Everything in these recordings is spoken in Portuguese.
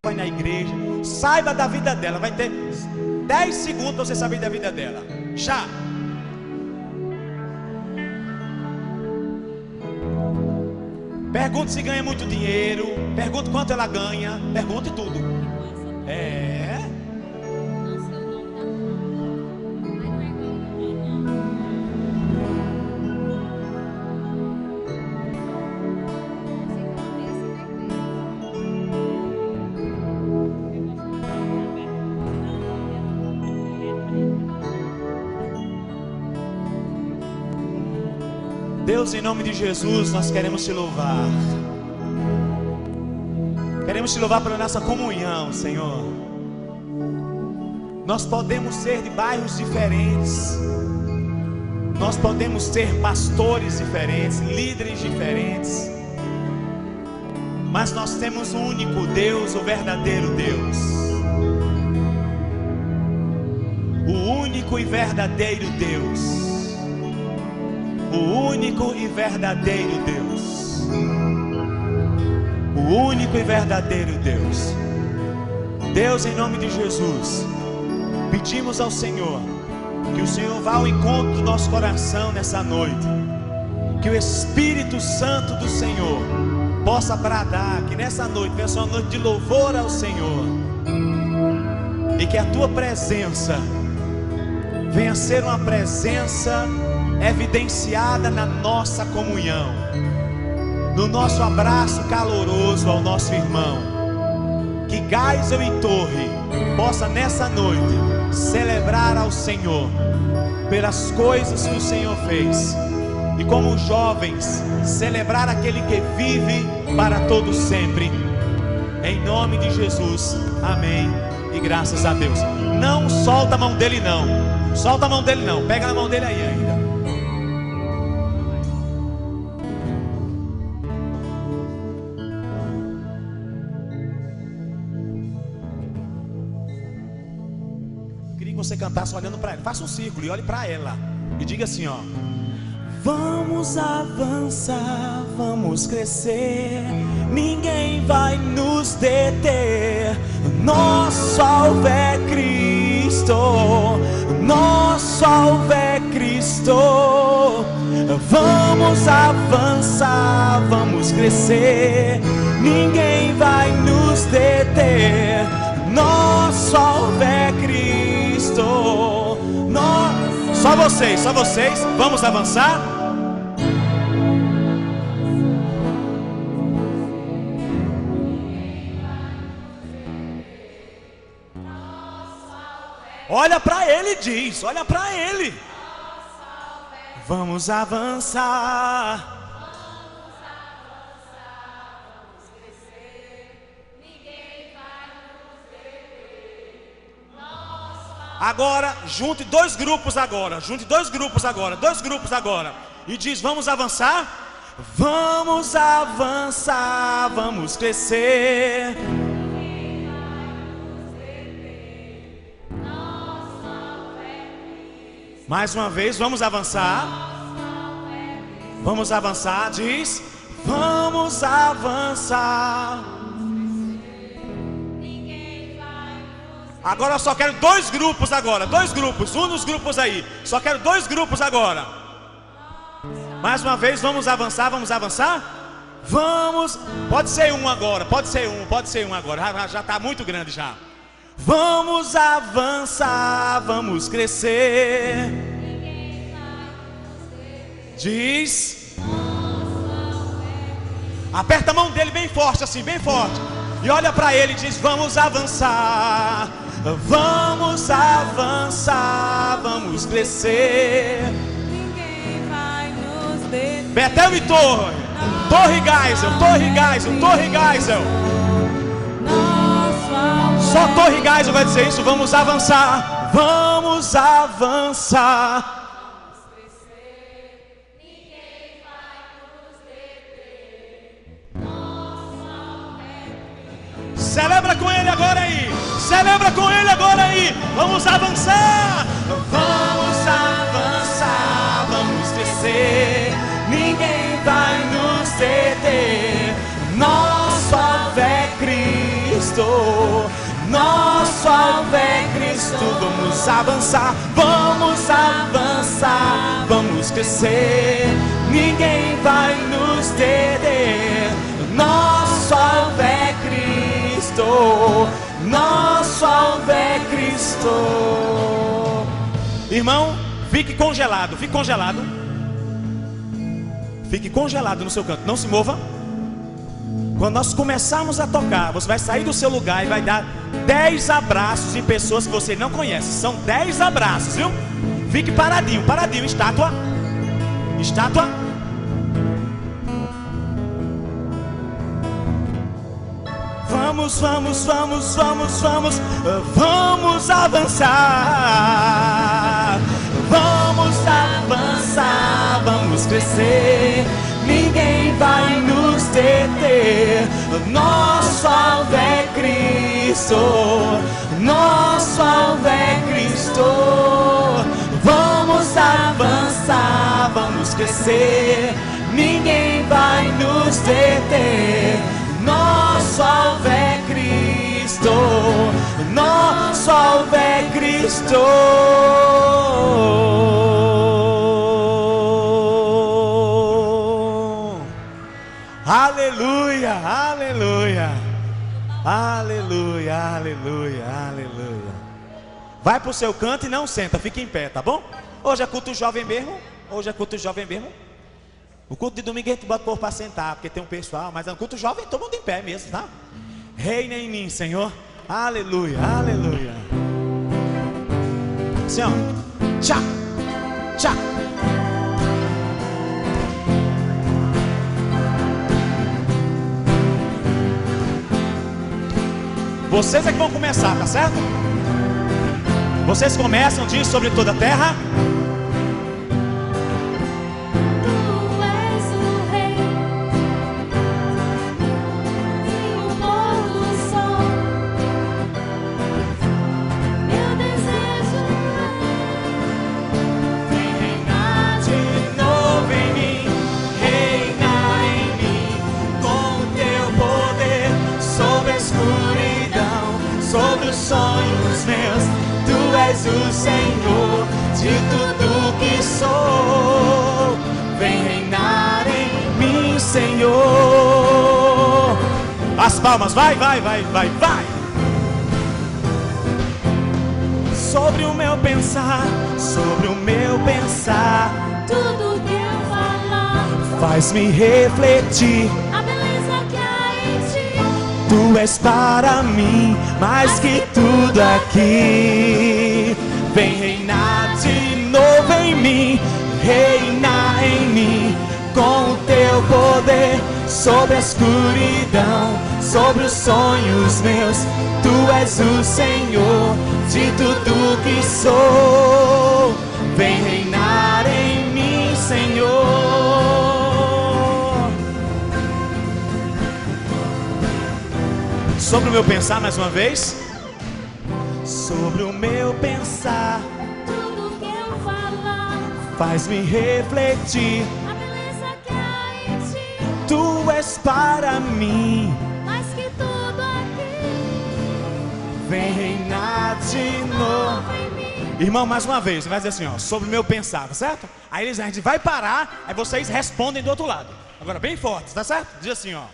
vai na igreja, saiba da vida dela. Vai ter 10 segundos para você saber da vida dela. Já. Pergunte se ganha muito dinheiro. Pergunte quanto ela ganha. Pergunte tudo. Deus, em nome de Jesus, nós queremos te louvar. Queremos te louvar pela nossa comunhão, Senhor. Nós podemos ser de bairros diferentes, nós podemos ser pastores diferentes, líderes diferentes, mas nós temos um único Deus, o verdadeiro Deus, o único e verdadeiro Deus. O único e verdadeiro Deus. O único e verdadeiro Deus. Deus, em nome de Jesus, pedimos ao Senhor que o Senhor vá ao encontro do nosso coração nessa noite. Que o Espírito Santo do Senhor possa bradar, que nessa noite venha uma noite de louvor ao Senhor, e que a tua presença venha ser uma presença evidenciada na nossa comunhão, no nosso abraço caloroso ao nosso irmão. Que Geisel e Torre possa nessa noite celebrar ao Senhor pelas coisas que o Senhor fez, e como jovens celebrar aquele que vive para todo sempre. Em nome de Jesus, amém e graças a Deus. Não solta a mão dele não, solta a mão dele não, pega na mão dele aí ainda. Você cantar só olhando para ela. Faça um círculo e olhe para ela e diga assim, ó: vamos avançar, vamos crescer, ninguém vai nos deter. Nosso alvo é Cristo, nosso alvo é Cristo. Vamos avançar, vamos crescer, ninguém vai nos deter. Nosso alvo é Cristo. Só vocês, vamos avançar. Olha para ele e diz, olha para ele. Vamos avançar. Agora, junte dois grupos agora, dois grupos agora, e diz: vamos avançar, vamos avançar, vamos crescer. Mais uma vez, vamos avançar, diz: vamos avançar. Agora eu só quero dois grupos agora, um dos grupos aí, só quero dois grupos agora. Mais uma vez, vamos avançar, vamos, pode ser um agora, já está muito grande já. Vamos avançar, vamos crescer. Diz, aperta a mão dele bem forte assim, bem forte, e olha para ele e diz: vamos avançar. Vamos avançar, vamos crescer. Ninguém vai nos deter. Betel e Torre, Torre Geisel. Só Torre Geisel vai dizer isso. Vamos avançar, vamos avançar. Celebra com ele agora aí. Vamos avançar. Vamos crescer. Ninguém vai nos deter. Nosso alvo é Cristo. vamos avançar, vamos avançar, vamos crescer. Ninguém vai nos deter. Nosso alvo é Cristo, nosso alvo é Cristo. Irmão, fique congelado, fique congelado. Fique congelado no seu canto, não se mova. Quando nós começarmos a tocar, você vai sair do seu lugar e vai dar 10 abraços em pessoas que você não conhece. São 10 abraços, viu? Fique paradinho, paradinho, estátua. Estátua. Vamos, vamos, vamos, vamos, vamos, vamos avançar. Vamos avançar, vamos crescer. Ninguém vai nos deter. Nosso alvo é Cristo, nosso alvo é Cristo. Vamos avançar, vamos crescer. Ninguém vai nos deter. Nosso alvo é Cristo, nosso alvo é Cristo. Aleluia, aleluia, aleluia, aleluia, aleluia. Vai pro seu canto e não senta, fica em pé, tá bom? Hoje é culto jovem mesmo, hoje é culto jovem mesmo. O culto de domingo a gente bota o povo para sentar, porque tem um pessoal, mas no culto jovem todo mundo em pé mesmo, tá? Reina em mim, Senhor. Aleluia, aleluia. Senhor, tchá, tchá. Vocês é que vão começar, tá certo? Vocês começam, diz sobre toda a terra. Sonhos meus, tu és o Senhor de tudo que sou. Vem reinar em mim, Senhor. As palmas, vai, vai, vai, vai, vai. Sobre o meu pensar, sobre o meu pensar, Tudo que eu falar faz-me refletir. Tu és para mim mais que tudo aqui. Vem reinar de novo em mim, reinar em mim com o teu poder sobre a escuridão, sobre os sonhos meus. Tu és o Senhor de tudo que sou. Vem reinar em mim, Senhor. Sobre o meu pensar, mais uma vez. Sobre o meu pensar, tudo que eu falar faz-me refletir. a beleza que há em ti, Tu és para mim, mais que tudo aqui. vem reinar de novo. Em mim, Irmão, mais uma vez, vai dizer assim, ó, sobre o meu pensar, tá certo? Aí a gente vai parar, aí vocês respondem do outro lado. Agora bem forte, tá certo? Diz assim, ó.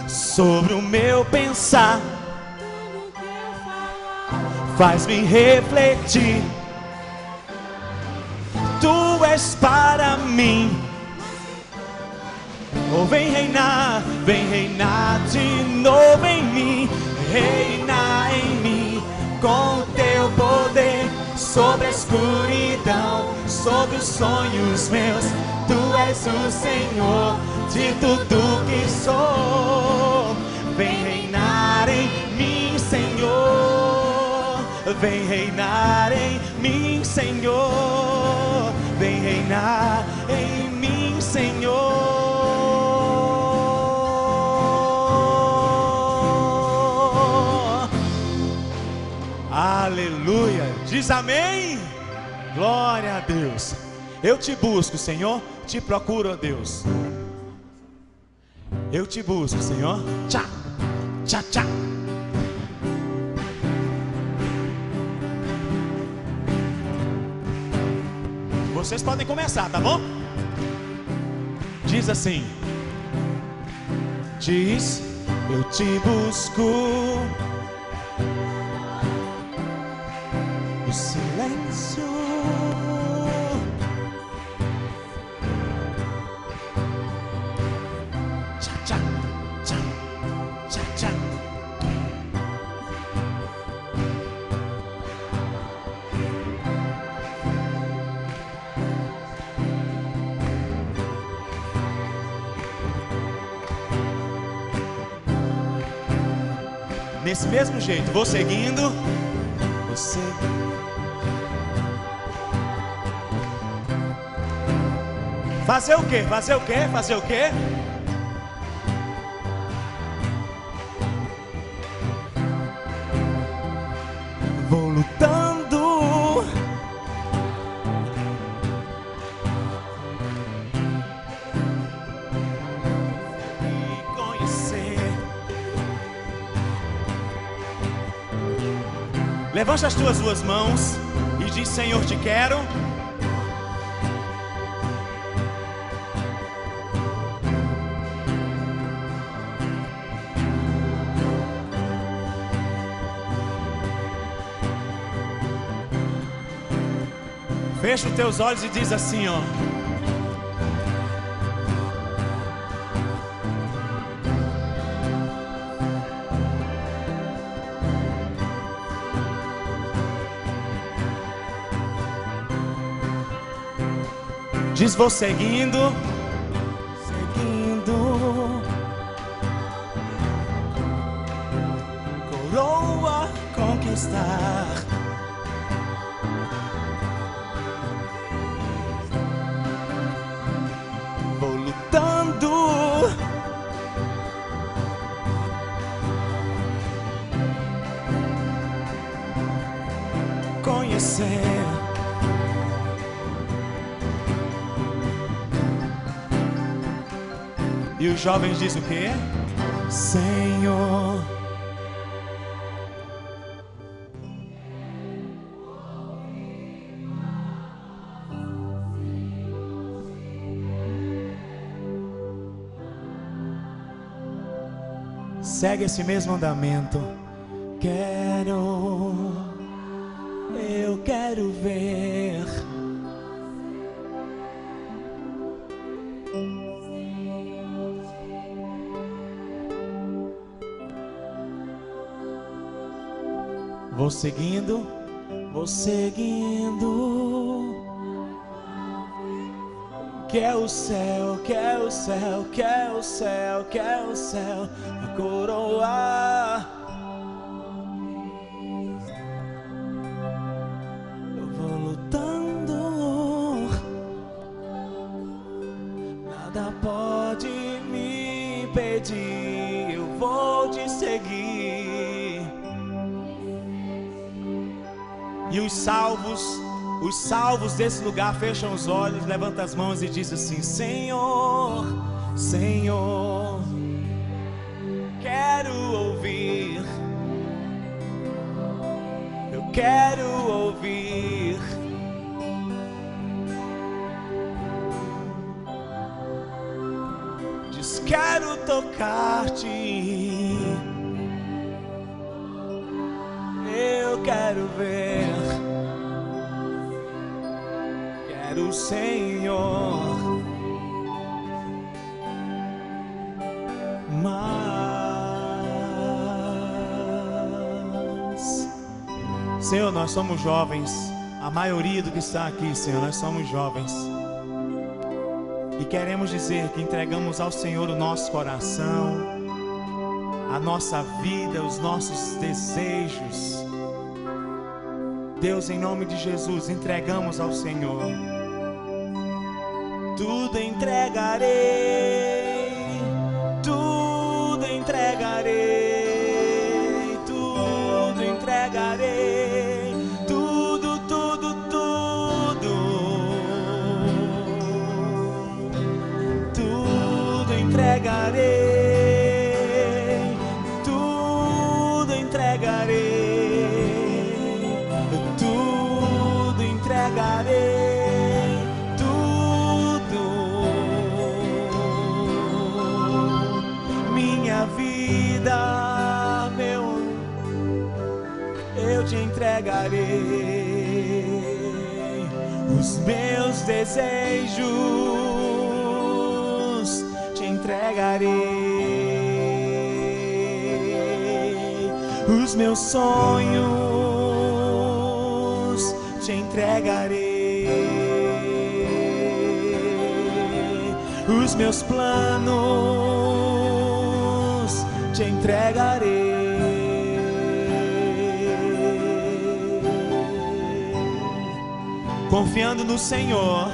Sobre o meu pensar, tudo que eu falar faz-me refletir. Tu és para mim. Oh, vem reinar de novo em mim, reinar em mim com o teu poder sobre a escuridão, sobre os sonhos meus. Tu és o Senhor de tudo que sou. Vem reinar em mim, Senhor. Vem reinar em mim, Senhor. Vem reinar em mim, Senhor. Aleluia. Diz amém. Glória a Deus. Eu te busco, Senhor. Te procuro, ó Deus. Eu te busco, Senhor. Tchá, tchá, tchá. Vocês podem começar, tá bom? Diz assim: diz, eu te busco. O silêncio. Tchá, tchá, tchá, tchá, tchá. Nesse mesmo jeito, vou seguindo. Você. Fazer o quê? Fazer o quê? Fazer o quê? Vou lutando. E conhecer. Levante as tuas duas mãos e diz: Senhor, te quero. Fecha os teus olhos e diz assim, ó: diz, vou seguindo, seguindo, coroa conquistar. Vou lutando, conhecer. E os jovens dizem o quê? Senhor. Segue esse mesmo andamento. Eu quero ver. Vou seguindo, vou seguindo. Quer o céu, quer o céu, quer o céu, quer o céu, a coroa. Eu vou lutando, nada pode me impedir. Eu vou te seguir. E os salvos desse lugar fecham os olhos, levantam as mãos e dizem assim: Senhor, Senhor, quero ouvir, eu quero ouvir. Diz, quero tocar-te, eu quero ver. Quero, Senhor, mas, Senhor, nós somos jovens. A maioria do que está aqui, Senhor, nós somos jovens. E queremos dizer que entregamos ao Senhor o nosso coração, a nossa vida, os nossos desejos. Deus, em nome de Jesus, entregamos ao Senhor. Tudo entregarei, tudo entregarei, tudo entregarei, tudo, tudo, tudo, tudo entregarei, tudo entregarei, tudo entregarei. minha vida, eu te entregarei. Os meus desejos te entregarei. Os meus sonhos te entregarei. Os meus planos te entregarei. Confiando no Senhor,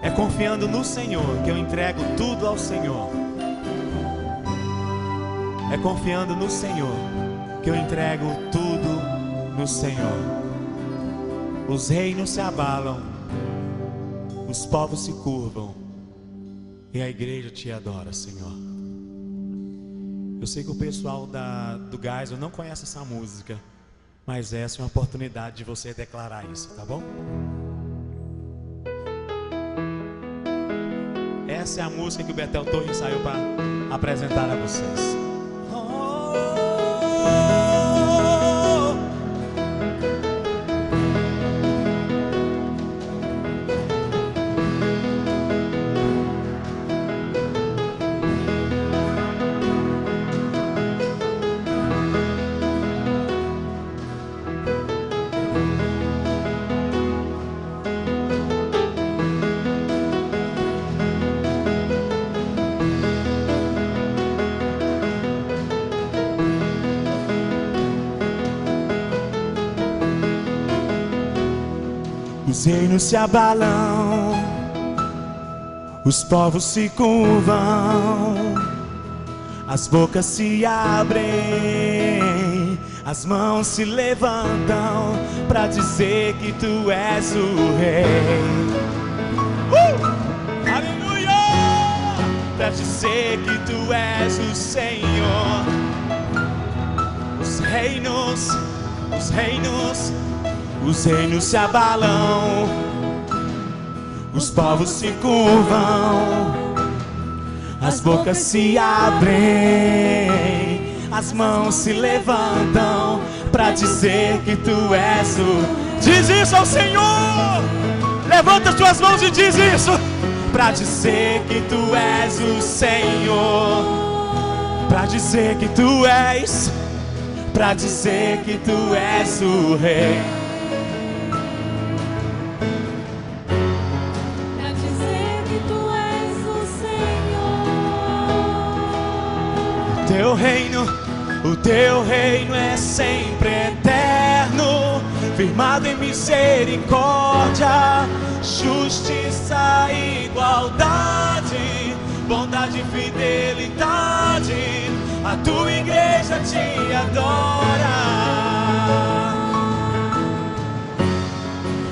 é confiando no Senhor que eu entrego tudo ao Senhor. É confiando no Senhor que eu entrego tudo no Senhor. Os reinos se abalam, os povos se curvam, e a igreja te adora, Senhor. Eu sei que o pessoal do Geisel não conhece essa música, mas essa é uma oportunidade de você declarar isso, tá bom? Essa é a música que o Betel Torre ensaiou para apresentar a vocês. Os reinos se abalam, os povos se curvam, as bocas se abrem, as mãos se levantam para dizer que tu és o rei. Aleluia! Para dizer que tu és o Senhor. Os reinos se abalam, os povos se curvam, as bocas se abrem, as mãos se levantam para dizer que tu és o... Diz isso ao Senhor! Levanta as tuas mãos e diz isso! Para dizer que tu és o Senhor, para dizer que tu és, para dizer que tu és o Rei. O teu reino é sempre eterno, firmado em misericórdia, justiça e igualdade, bondade e fidelidade. A tua igreja te adora.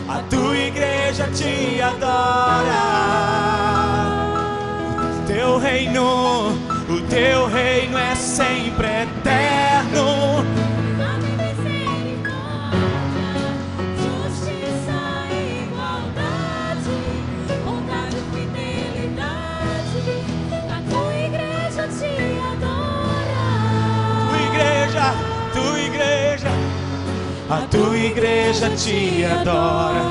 A tua igreja te adora. O teu reino é sempre eterno. Justiça e igualdade, bondade e fidelidade. A tua igreja te adora. A tua igreja te adora.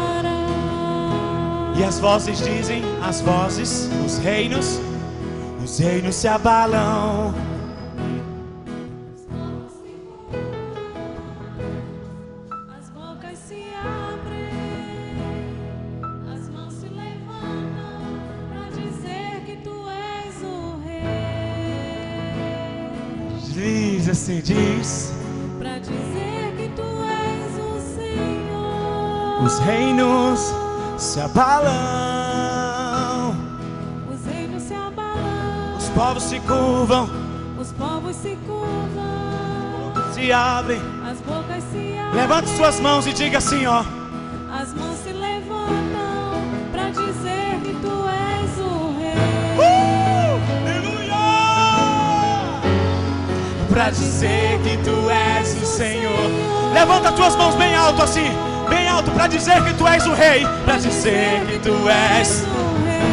E as vozes dizem, os reinos se abalam. As bocas se abrem, as mãos se levantam para dizer que tu és o Rei. Diz assim, diz. Para dizer que tu és o Senhor. Os reinos se abalam. Os povos se curvam, se abrem, as bocas se abrem. Levante suas mãos e diga assim, ó. As mãos se levantam para dizer que tu és o Rei. Aleluia! Para dizer que tu és o Senhor. Levanta as tuas mãos bem alto assim, bem alto, para dizer que tu és o Rei. Para dizer que tu és o Rei.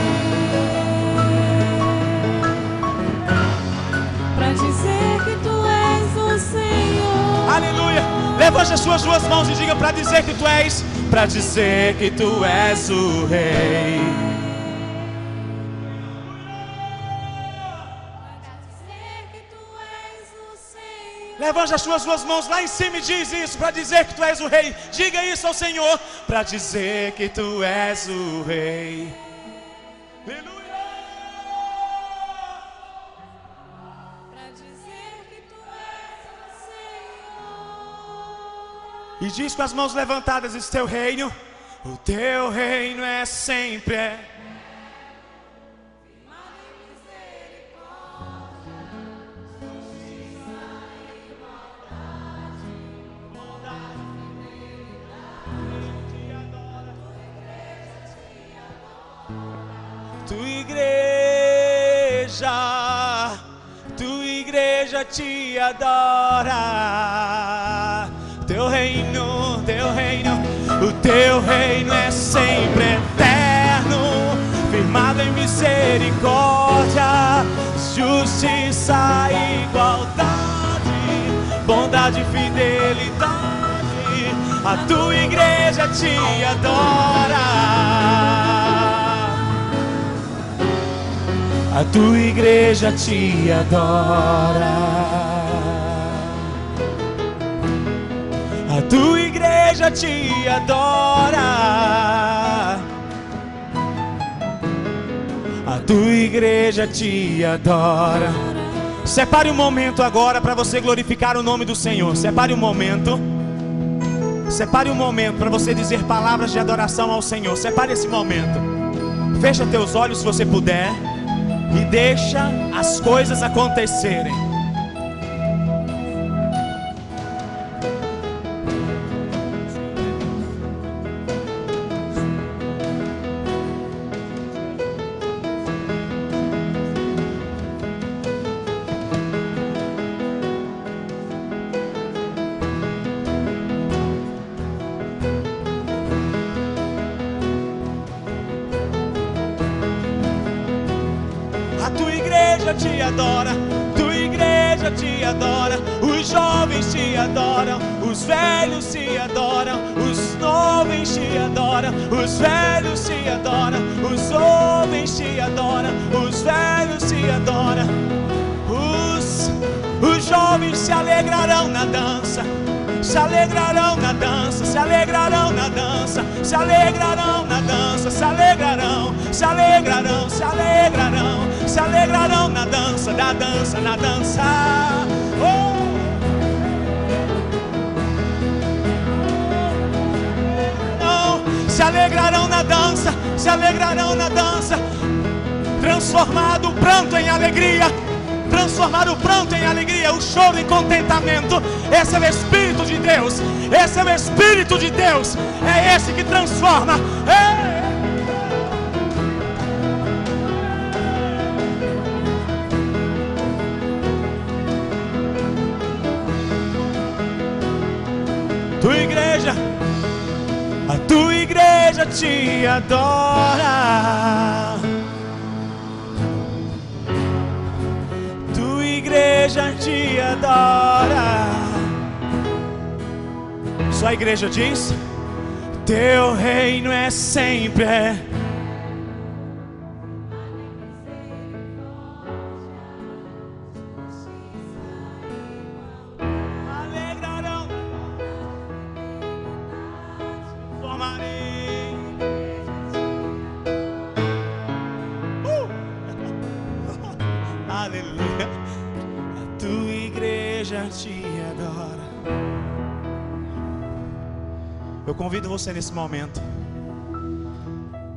dizer que tu és o Senhor. Aleluia. Levante as suas duas mãos e diga: para dizer que tu és, para dizer que tu és o Rei. Levante as suas duas mãos lá em cima e diz isso, para dizer que tu és o Rei. Diga isso ao Senhor, para dizer que tu és o Rei. Aleluia. Para dizer que tu és o Senhor. E diz com as mãos levantadas: o teu reino é sempre tua igreja te adora. Teu reino, o teu reino é sempre eterno, firmado em misericórdia, justiça, igualdade, bondade e fidelidade. A tua igreja te adora. A tua igreja te adora. A tua igreja te adora. A tua igreja te adora. Separe um momento agora para você glorificar o nome do Senhor. Separe um momento. Separe um momento para você dizer palavras de adoração ao Senhor. Separe esse momento. Fecha teus olhos se você puder. E deixa as coisas acontecerem. Te adora, tua igreja te adora, os jovens te adoram, os velhos te adoram, os novos te adoram, os velhos te adoram, os homens te adoram, os velhos te adoram, os jovens se alegrarão na dança. Se alegrarão na dança, se alegrarão na dança, se alegrarão na dança, se alegrarão, se alegrarão, se alegrarão, se alegrarão na dança, na dança, na dança. Oh! Não, se alegrarão na dança, se alegrarão na dança. Transformado o pranto em alegria. Transformar o pranto em alegria, o choro em contentamento. Esse é o Espírito de Deus. Esse é o Espírito de Deus. É esse que transforma. Tua igreja, a tua igreja te adora. Igreja te adora. Só a igreja diz: teu reino é sempre. Alegrarão, formarei. Aleluia. Tua igreja te adora. Eu convido você nesse momento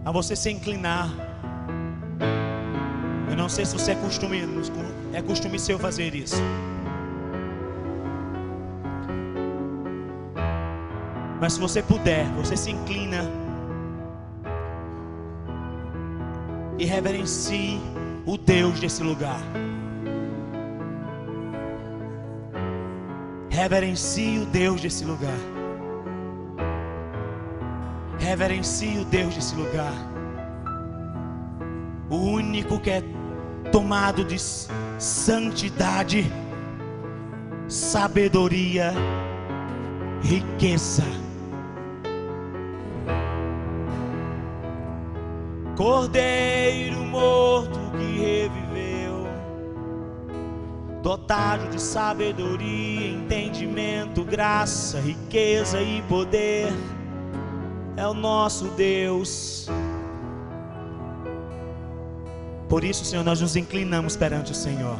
a você se inclinar. Eu não sei se você é costume seu fazer isso. Mas se você puder, você se inclina e reverencie o Deus desse lugar. Reverencie o Deus desse lugar. Reverencie o Deus desse lugar. O único que é tomado de santidade, sabedoria, riqueza. Cordeiro morto que reviveu, dotado de sabedoria, entendimento, graça, riqueza e poder, é o nosso Deus. Por isso, Senhor, nós nos inclinamos perante o Senhor.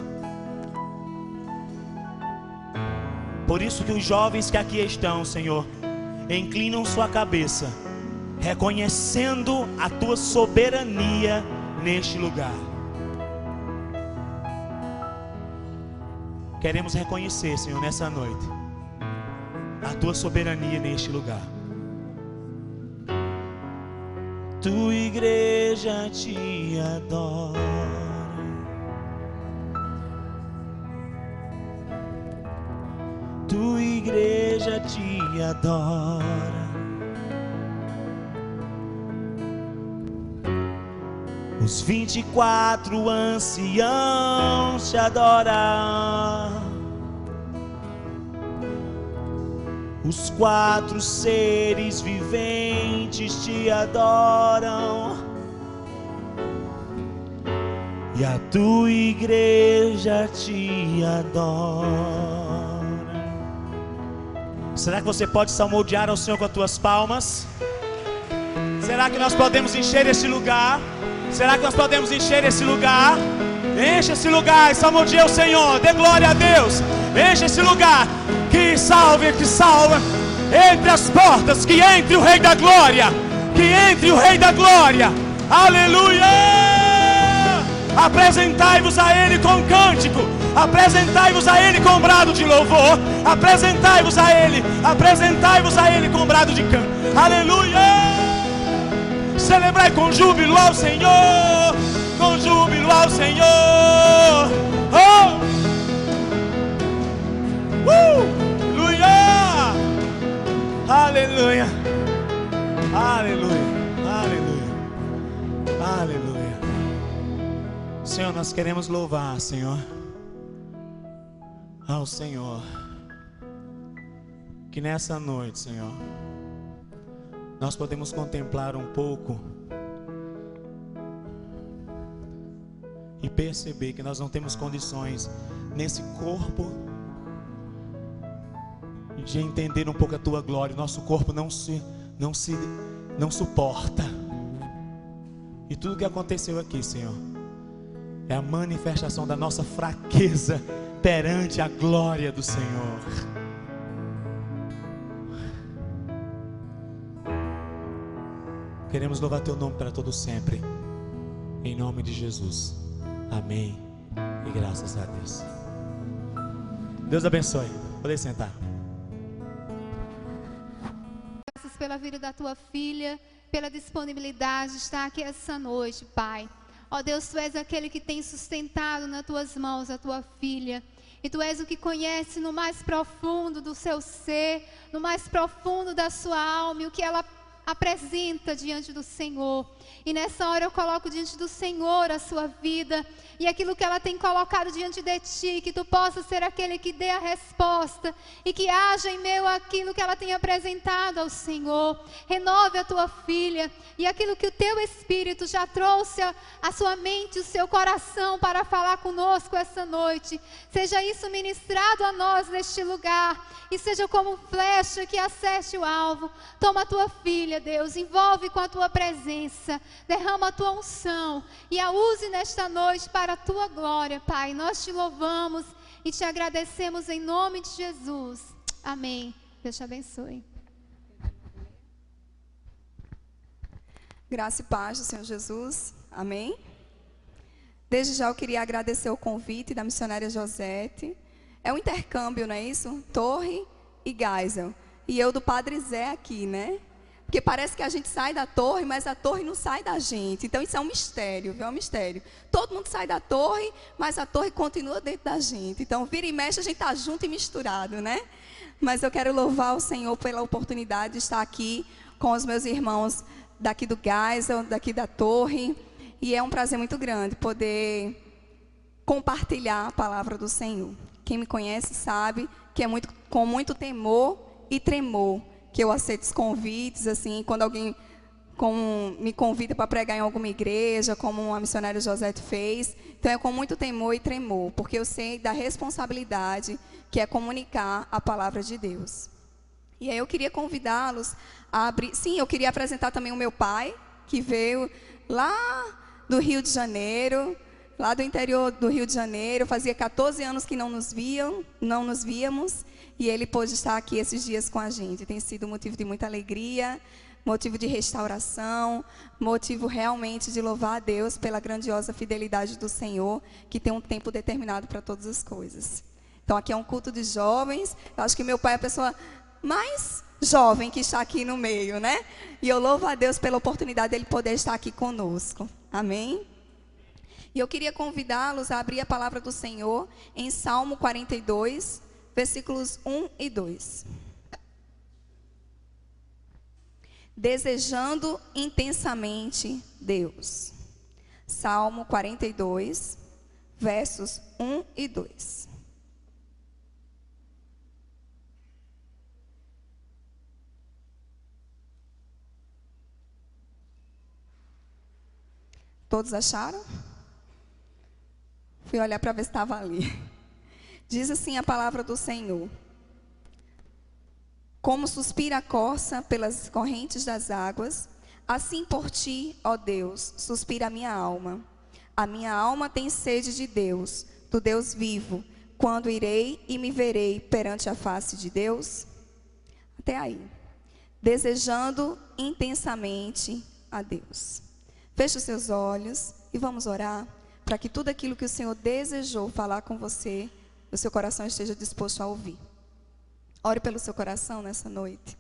Por isso que os jovens que aqui estão, Senhor, inclinam sua cabeça, reconhecendo a tua soberania neste lugar. Queremos reconhecer, Senhor, nessa noite, a tua soberania neste lugar. Tua igreja te adora. Tua igreja te adora. Os 24 anciãos te adoram. Os 4 seres viventes te adoram. E a tua igreja te adora. Será que você pode salmodiar ao Senhor com as tuas palmas? Será que nós podemos encher esse lugar? Será que nós podemos encher esse lugar? Enche esse lugar e salmodia o Senhor. Dê glória a Deus. Enche esse lugar. Que salve, entre as portas, que entre o Rei da Glória. Que entre o Rei da Glória. Aleluia! Apresentai-vos a Ele com cântico. Apresentai-vos a Ele com brado de louvor. Apresentai-vos a Ele com brado de canto. Aleluia! Celebrai com júbilo ao Senhor. Com júbilo ao Senhor. Oh! Aleluia! Aleluia! Aleluia! Aleluia! Senhor, nós queremos louvar, Senhor, ao Senhor, que nessa noite, Senhor, nós podemos contemplar um pouco e perceber que nós não temos condições nesse corpo de entender um pouco a tua glória. Nosso corpo não suporta. E tudo que aconteceu aqui, Senhor, é a manifestação da nossa fraqueza perante a glória do Senhor. Queremos louvar teu nome para todo sempre, em nome de Jesus. Amém e graças a Deus. Deus abençoe. Pode sentar. Graças pela vida da tua filha, pela disponibilidade de estar aqui essa noite, Pai. Ó Deus, tu és aquele que tem sustentado nas tuas mãos a tua filha. E tu és o que conhece no mais profundo do seu ser, no mais profundo da sua alma, e o que ela apresenta diante do Senhor. E nessa hora eu coloco diante do Senhor a sua vida e aquilo que ela tem colocado diante de ti, que tu possa ser aquele que dê a resposta e que haja em meio àquilo que ela tem apresentado ao Senhor. Renove a tua filha e aquilo que o teu Espírito já trouxe à sua mente, o seu coração para falar conosco essa noite. Seja isso ministrado a nós neste lugar e seja como flecha que acerte o alvo. Toma a tua filha, Deus, envolve com a tua presença, derrama a tua unção e a use nesta noite para a tua glória, Pai. Nós te louvamos e te agradecemos em nome de Jesus. Amém. Deus te abençoe. Graça e paz do Senhor Jesus. Amém. Desde já eu queria agradecer o convite da missionária Josete. É um intercâmbio, não é isso? Torre e Geisel. E eu do Padre Zé aqui, né? Porque parece que a gente sai da torre, mas a torre não sai da gente. Então isso é um mistério, viu? É um mistério. Todo mundo sai da torre, mas a torre continua dentro da gente. Então vira e mexe, a gente está junto e misturado, né? Mas eu quero louvar o Senhor pela oportunidade de estar aqui com os meus irmãos daqui do Geisel, daqui da torre. E é um prazer muito grande poder compartilhar a palavra do Senhor. Quem me conhece sabe que é com muito temor e tremor que eu aceito os convites, assim, quando alguém me convida para pregar em alguma igreja, como a missionária Josete fez. Então é com muito temor e tremor, porque eu sei da responsabilidade que é comunicar a palavra de Deus. E aí eu queria convidá-los a abrir. Sim, eu queria apresentar também o meu pai, que veio lá do Rio de Janeiro, lá do interior do Rio de Janeiro. Fazia 14 anos que não nos víamos, e ele pôde estar aqui esses dias com a gente. Tem sido motivo de muita alegria, motivo de restauração, motivo realmente de louvar a Deus pela grandiosa fidelidade do Senhor, que tem um tempo determinado para todas as coisas. Então aqui é um culto de jovens. Eu acho que meu pai é a pessoa mais jovem que está aqui no meio, né? E eu louvo a Deus pela oportunidade dele poder estar aqui conosco. Amém? E eu queria convidá-los a abrir a palavra do Senhor em Salmo 42, versículos 1 e 2. Desejando intensamente Deus. Salmo 42, versos 1 e 2. Todos acharam? Fui olhar para ver se estava ali. Diz assim a palavra do Senhor: como suspira a corça pelas correntes das águas, assim por ti, ó Deus, suspira a minha alma. A minha alma tem sede de Deus, do Deus vivo. Quando irei e me verei perante a face de Deus? Até aí. Desejando intensamente a Deus. Feche os seus olhos e vamos orar para que tudo aquilo que o Senhor desejou falar com você, o seu coração esteja disposto a ouvir. Ore pelo seu coração nessa noite.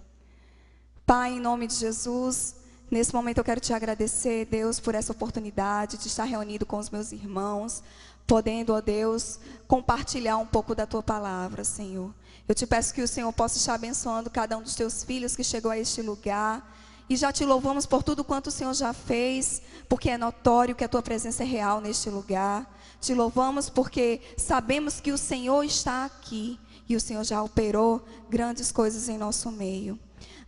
Pai, em nome de Jesus, nesse momento eu quero te agradecer, Deus, por essa oportunidade de estar reunido com os meus irmãos, podendo, ó Deus, compartilhar um pouco da tua palavra, Senhor. Eu te peço que o Senhor possa estar abençoando cada um dos teus filhos que chegou a este lugar. E já te louvamos por tudo quanto o Senhor já fez, porque é notório que a tua presença é real neste lugar. Te louvamos porque sabemos que o Senhor está aqui e o Senhor já operou grandes coisas em nosso meio.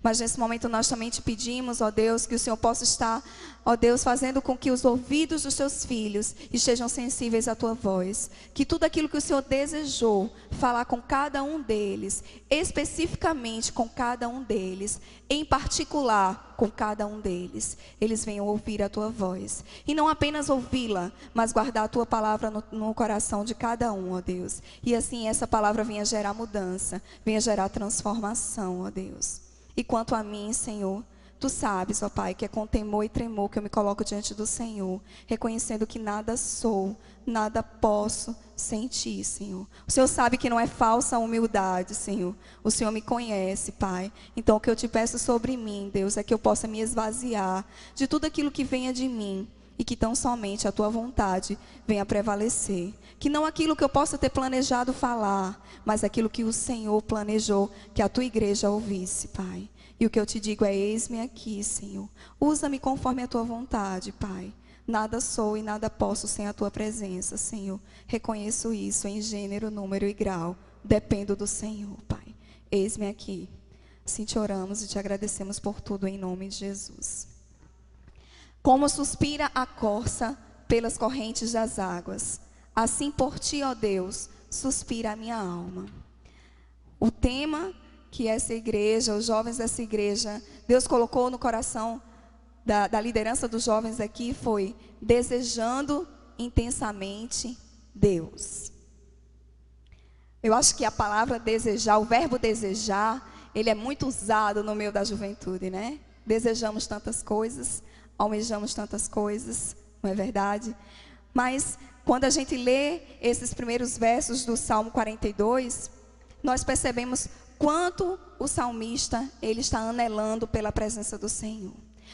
Mas nesse momento nós também te pedimos, ó Deus, que o Senhor possa estar, ó Deus, fazendo com que os ouvidos dos teus filhos estejam sensíveis à tua voz. Que tudo aquilo que o Senhor desejou falar com cada um deles, especificamente com cada um deles, em particular com cada um deles, eles venham ouvir a tua voz. E não apenas ouvi-la, mas guardar a tua palavra no coração de cada um, ó Deus. E assim essa palavra venha gerar mudança, venha gerar transformação, ó Deus. E quanto a mim, Senhor, tu sabes, ó Pai, que é com temor e tremor que eu me coloco diante do Senhor, reconhecendo que nada sou, nada posso sem ti, Senhor. O Senhor sabe que não é falsa humildade, Senhor. O Senhor me conhece, Pai. Então o que eu te peço sobre mim, Deus, é que eu possa me esvaziar de tudo aquilo que venha de mim e que tão somente a tua vontade venha prevalecer. Que não aquilo que eu possa ter planejado falar, mas aquilo que o Senhor planejou que a tua igreja ouvisse, Pai. E o que eu te digo é: eis-me aqui, Senhor. Usa-me conforme a tua vontade, Pai. Nada sou e nada posso sem a tua presença, Senhor. Reconheço isso em gênero, número e grau. Dependo do Senhor, Pai. Eis-me aqui. Assim te oramos e te agradecemos por tudo em nome de Jesus. Como suspira a corça pelas correntes das águas, assim por ti, ó Deus, suspira a minha alma. O tema que essa igreja, os jovens dessa igreja, Deus colocou no coração da liderança dos jovens aqui foi: desejando intensamente Deus. Eu acho que a palavra desejar, o verbo desejar, ele é muito usado no meio da juventude, né? Desejamos tantas coisas, almejamos tantas coisas, não é verdade? Mas quando a gente lê esses primeiros versos do Salmo 42, nós percebemos quanto o salmista, ele está anelando pela presença do Senhor.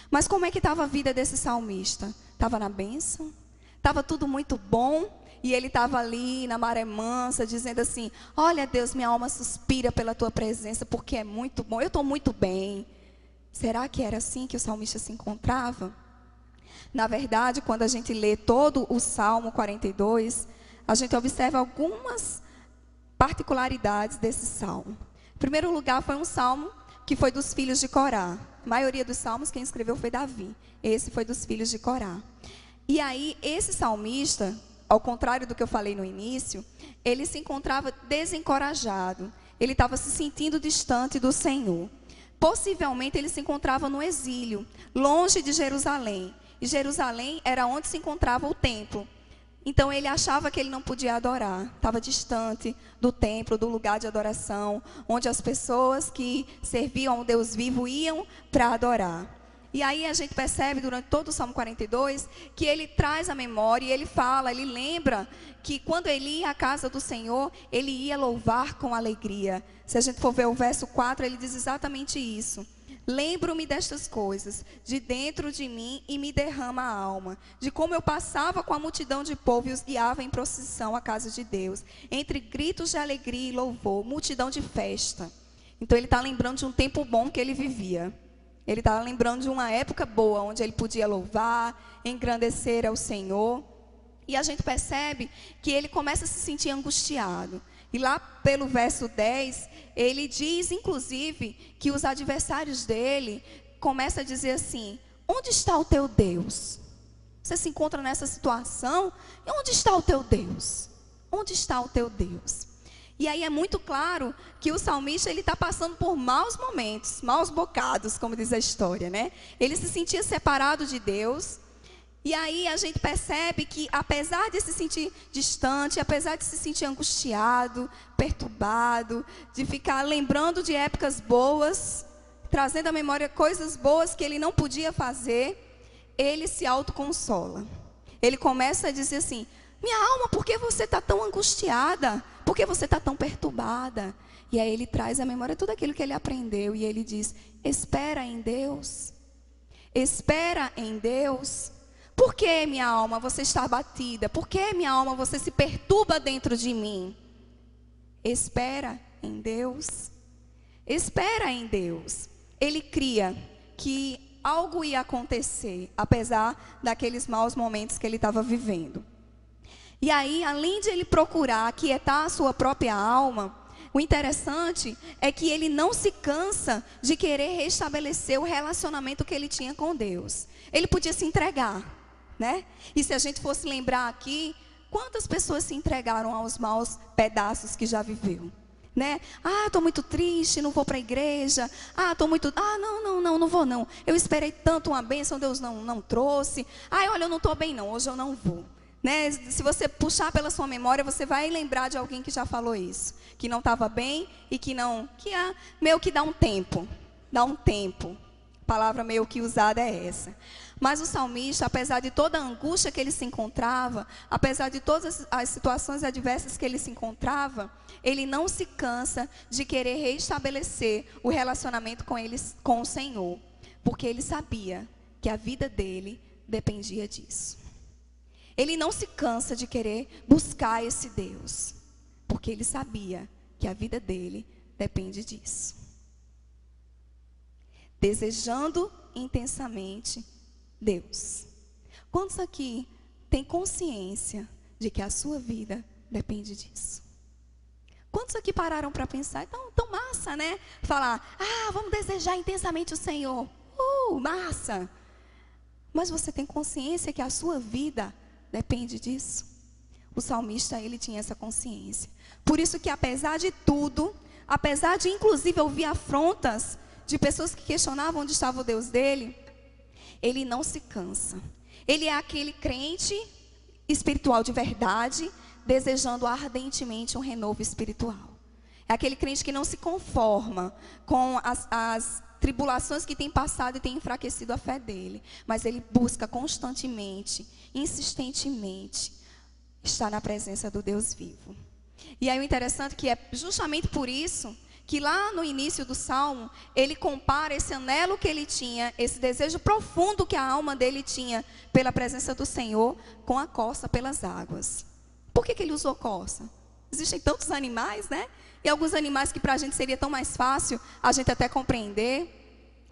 Mas como é que estava a vida desse salmista? Estava na bênção? Estava tudo muito bom? E ele estava ali na maré mansa, dizendo assim: olha Deus, minha alma suspira pela tua presença, porque é muito bom, eu estou muito bem. Será que era assim que o salmista se encontrava? Na verdade, quando a gente lê todo o Salmo 42, a gente observa algumas particularidades desse salmo. Em primeiro lugar, foi um salmo que foi dos filhos de Corá. A maioria dos salmos quem escreveu foi Davi. Esse foi dos filhos de Corá. E aí, esse salmista, ao contrário do que eu falei no início, ele se encontrava desencorajado. Ele estava se sentindo distante do Senhor. Possivelmente ele se encontrava no exílio, longe de Jerusalém. E Jerusalém era onde se encontrava o templo. Então ele achava que ele não podia adorar. Estava distante do templo, do lugar de adoração, onde as pessoas que serviam ao Deus vivo iam para adorar. E aí a gente percebe durante todo o Salmo 42 que ele traz a memória e ele fala, ele lembra que quando ele ia à casa do Senhor, ele ia louvar com alegria. Se a gente for ver o verso 4, ele diz exatamente isso. Lembro-me destas coisas, de dentro de mim e me derrama a alma, de como eu passava com a multidão de povo e os guiava em procissão à casa de Deus, entre gritos de alegria e louvor, multidão de festa. Então ele está lembrando de um tempo bom que ele vivia. Ele estava lembrando de uma época boa, onde ele podia louvar, engrandecer ao Senhor. E a gente percebe que ele começa a se sentir angustiado. E lá pelo verso 10, ele diz, inclusive, que os adversários dele começam a dizer assim: onde está o teu Deus? Você se encontra nessa situação, e onde está o teu Deus? Onde está o teu Deus? E aí é muito claro que o salmista ele está passando por maus momentos, maus bocados, como diz a história, né? Ele se sentia separado de Deus. E aí a gente percebe que apesar de se sentir distante, apesar de se sentir angustiado, perturbado, de ficar lembrando de épocas boas, trazendo à memória coisas boas que ele não podia fazer, ele se autoconsola. Ele começa a dizer assim: minha alma, por que você está tão angustiada? Por que você está tão perturbada? E aí ele traz à memória tudo aquilo que ele aprendeu. E ele diz: espera em Deus. Espera em Deus. Por que, minha alma, você está abatida? Por que, minha alma, você se perturba dentro de mim? Espera em Deus. Espera em Deus. Ele cria que algo ia acontecer, apesar daqueles maus momentos que ele estava vivendo. E aí, além de ele procurar aquietar a sua própria alma, o interessante é que ele não se cansa de querer restabelecer o relacionamento que ele tinha com Deus. Ele podia se entregar, né? E se a gente fosse lembrar aqui, quantas pessoas se entregaram aos maus pedaços que já viveu? Né? Ah, estou muito triste, não vou para a igreja. Ah, estou muito... Ah, não vou não. Eu esperei tanto uma bênção, Deus não trouxe. Ah, olha, eu não estou bem não, hoje eu não vou. Né? Se você puxar pela sua memória, você vai lembrar de alguém que já falou isso, que não estava bem e que meio que dá um tempo, a palavra meio que usada é essa. Mas o salmista, apesar de toda a angústia que ele se encontrava, apesar de todas as situações adversas que ele se encontrava, ele não se cansa de querer restabelecer o relacionamento com o Senhor, porque ele sabia que a vida dele dependia disso. Ele não se cansa de querer buscar esse Deus, porque ele sabia que a vida dele depende disso. Desejando intensamente Deus. Quantos aqui têm consciência de que a sua vida depende disso? Quantos aqui pararam para pensar? Então, tão massa, né? Falar, vamos desejar intensamente o Senhor. Massa! Mas você tem consciência que a sua vida depende disso? O salmista, ele tinha essa consciência. Por isso que apesar de tudo, apesar de inclusive ouvir afrontas de pessoas que questionavam onde estava o Deus dele, ele não se cansa. Ele é aquele crente espiritual de verdade, desejando ardentemente um renovo espiritual. É aquele crente que não se conforma com as tribulações que tem passado e tem enfraquecido a fé dele, mas ele busca constantemente, insistentemente, estar na presença do Deus vivo. E aí o interessante é que é justamente por isso que lá no início do Salmo, ele compara esse anelo que ele tinha, esse desejo profundo que a alma dele tinha pela presença do Senhor, com a coça pelas águas. Por que ele usou coça? Existem tantos animais, né? E alguns animais que para a gente seria tão mais fácil a gente até compreender.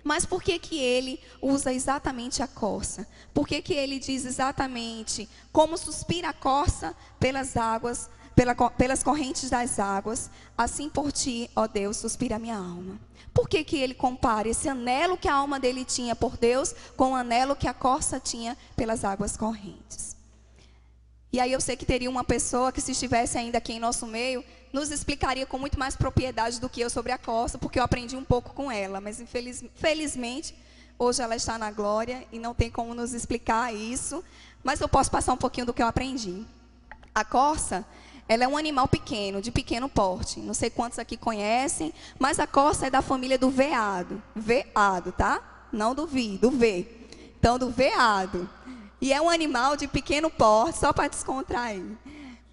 Mas por que que ele usa exatamente a corça? Por que que ele diz exatamente como suspira a corça pelas águas, pelas correntes das águas, assim por ti, ó Deus, suspira a minha alma? Por que que ele compara esse anelo que a alma dele tinha por Deus com o anelo que a corça tinha pelas águas correntes? E aí eu sei que teria uma pessoa que, se estivesse ainda aqui em nosso meio, nos explicaria com muito mais propriedade do que eu sobre a corça, porque eu aprendi um pouco com ela. Mas felizmente, hoje ela está na glória e não tem como nos explicar isso. Mas eu posso passar um pouquinho do que eu aprendi. A corça, ela é um animal pequeno, de pequeno porte. Não sei quantos aqui conhecem, mas a corça é da família do veado. Veado, tá? Não do do V. Então, do veado. E é um animal de pequeno porte, só para descontrair.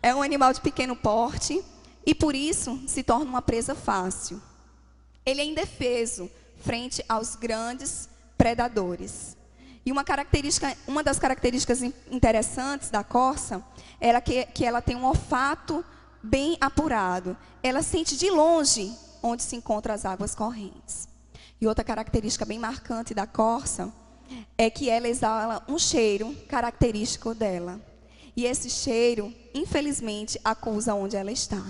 É um animal de pequeno porte e por isso se torna uma presa fácil. Ele é indefeso frente aos grandes predadores. E uma das características interessantes da corça era que ela tem um olfato bem apurado. Ela sente de longe onde se encontram as águas correntes. E outra característica bem marcante da corça é que ela exala um cheiro característico dela. E esse cheiro, infelizmente, acusa onde ela está.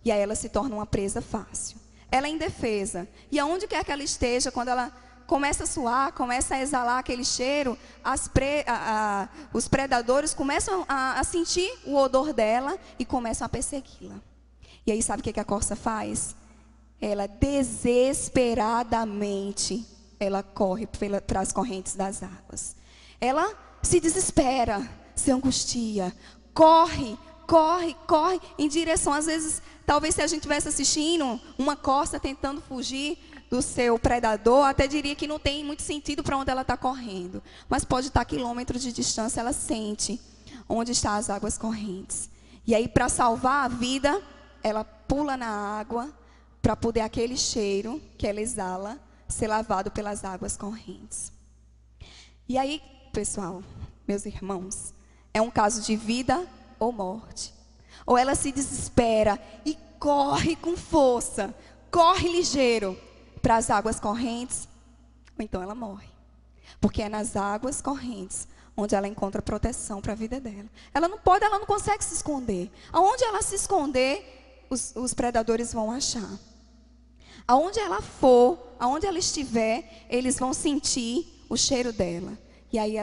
E aí ela se torna uma presa fácil. Ela é indefesa. E aonde quer que ela esteja, quando ela começa a suar, começa a exalar aquele cheiro, os predadores começam a sentir o odor dela e começam a persegui-la. E aí sabe o que a corça faz? Ela desesperadamente ela corre para as correntes das águas. Ela se desespera, se angustia, corre em direção. Às vezes, talvez se a gente estivesse assistindo uma corça tentando fugir do seu predador, até diria que não tem muito sentido para onde ela está correndo. Mas pode estar a quilômetros de distância, ela sente onde estão as águas correntes. E aí, para salvar a vida, ela pula na água para poder aquele cheiro que ela exala ser lavado pelas águas correntes. E aí, pessoal, meus irmãos, é um caso de vida ou morte. Ou ela se desespera e corre com força, corre ligeiro para as águas correntes, ou então ela morre. Porque é nas águas correntes onde ela encontra proteção para a vida dela. Ela não consegue se esconder. Aonde ela se esconder, os predadores vão achar. Aonde ela for, aonde ela estiver, eles vão sentir o cheiro dela. E aí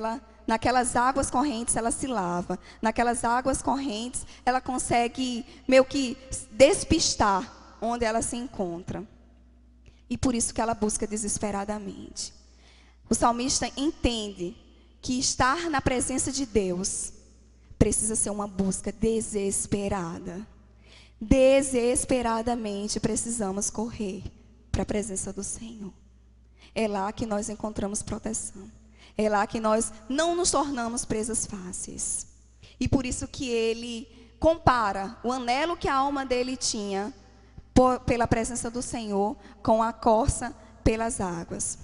naquelas águas correntes ela se lava. Naquelas águas correntes ela consegue meio que despistar onde ela se encontra. E por isso que ela busca desesperadamente. O salmista entende que estar na presença de Deus precisa ser uma busca desesperada. Desesperadamente precisamos correr para a presença do Senhor. É lá que nós encontramos proteção. É lá que nós não nos tornamos presas fáceis. E por isso que ele compara o anelo que a alma dele tinha pela presença do Senhor com a corça pelas águas.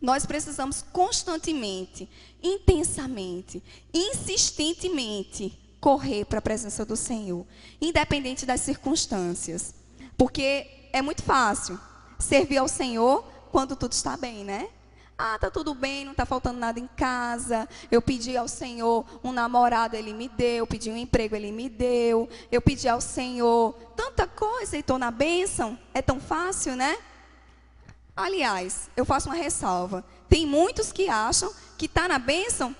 Nós precisamos constantemente, intensamente, insistentemente correr para a presença do Senhor, independente das circunstâncias. Porque é muito fácil servir ao Senhor quando tudo está bem, né? Ah, tá tudo bem, não está faltando nada em casa. Eu pedi ao Senhor um namorado, Ele me deu. Pedi um emprego, Ele me deu. Eu pedi ao Senhor tanta coisa e estou na bênção. É tão fácil, né? Aliás, eu faço uma ressalva. Tem muitos que acham que está na bênção.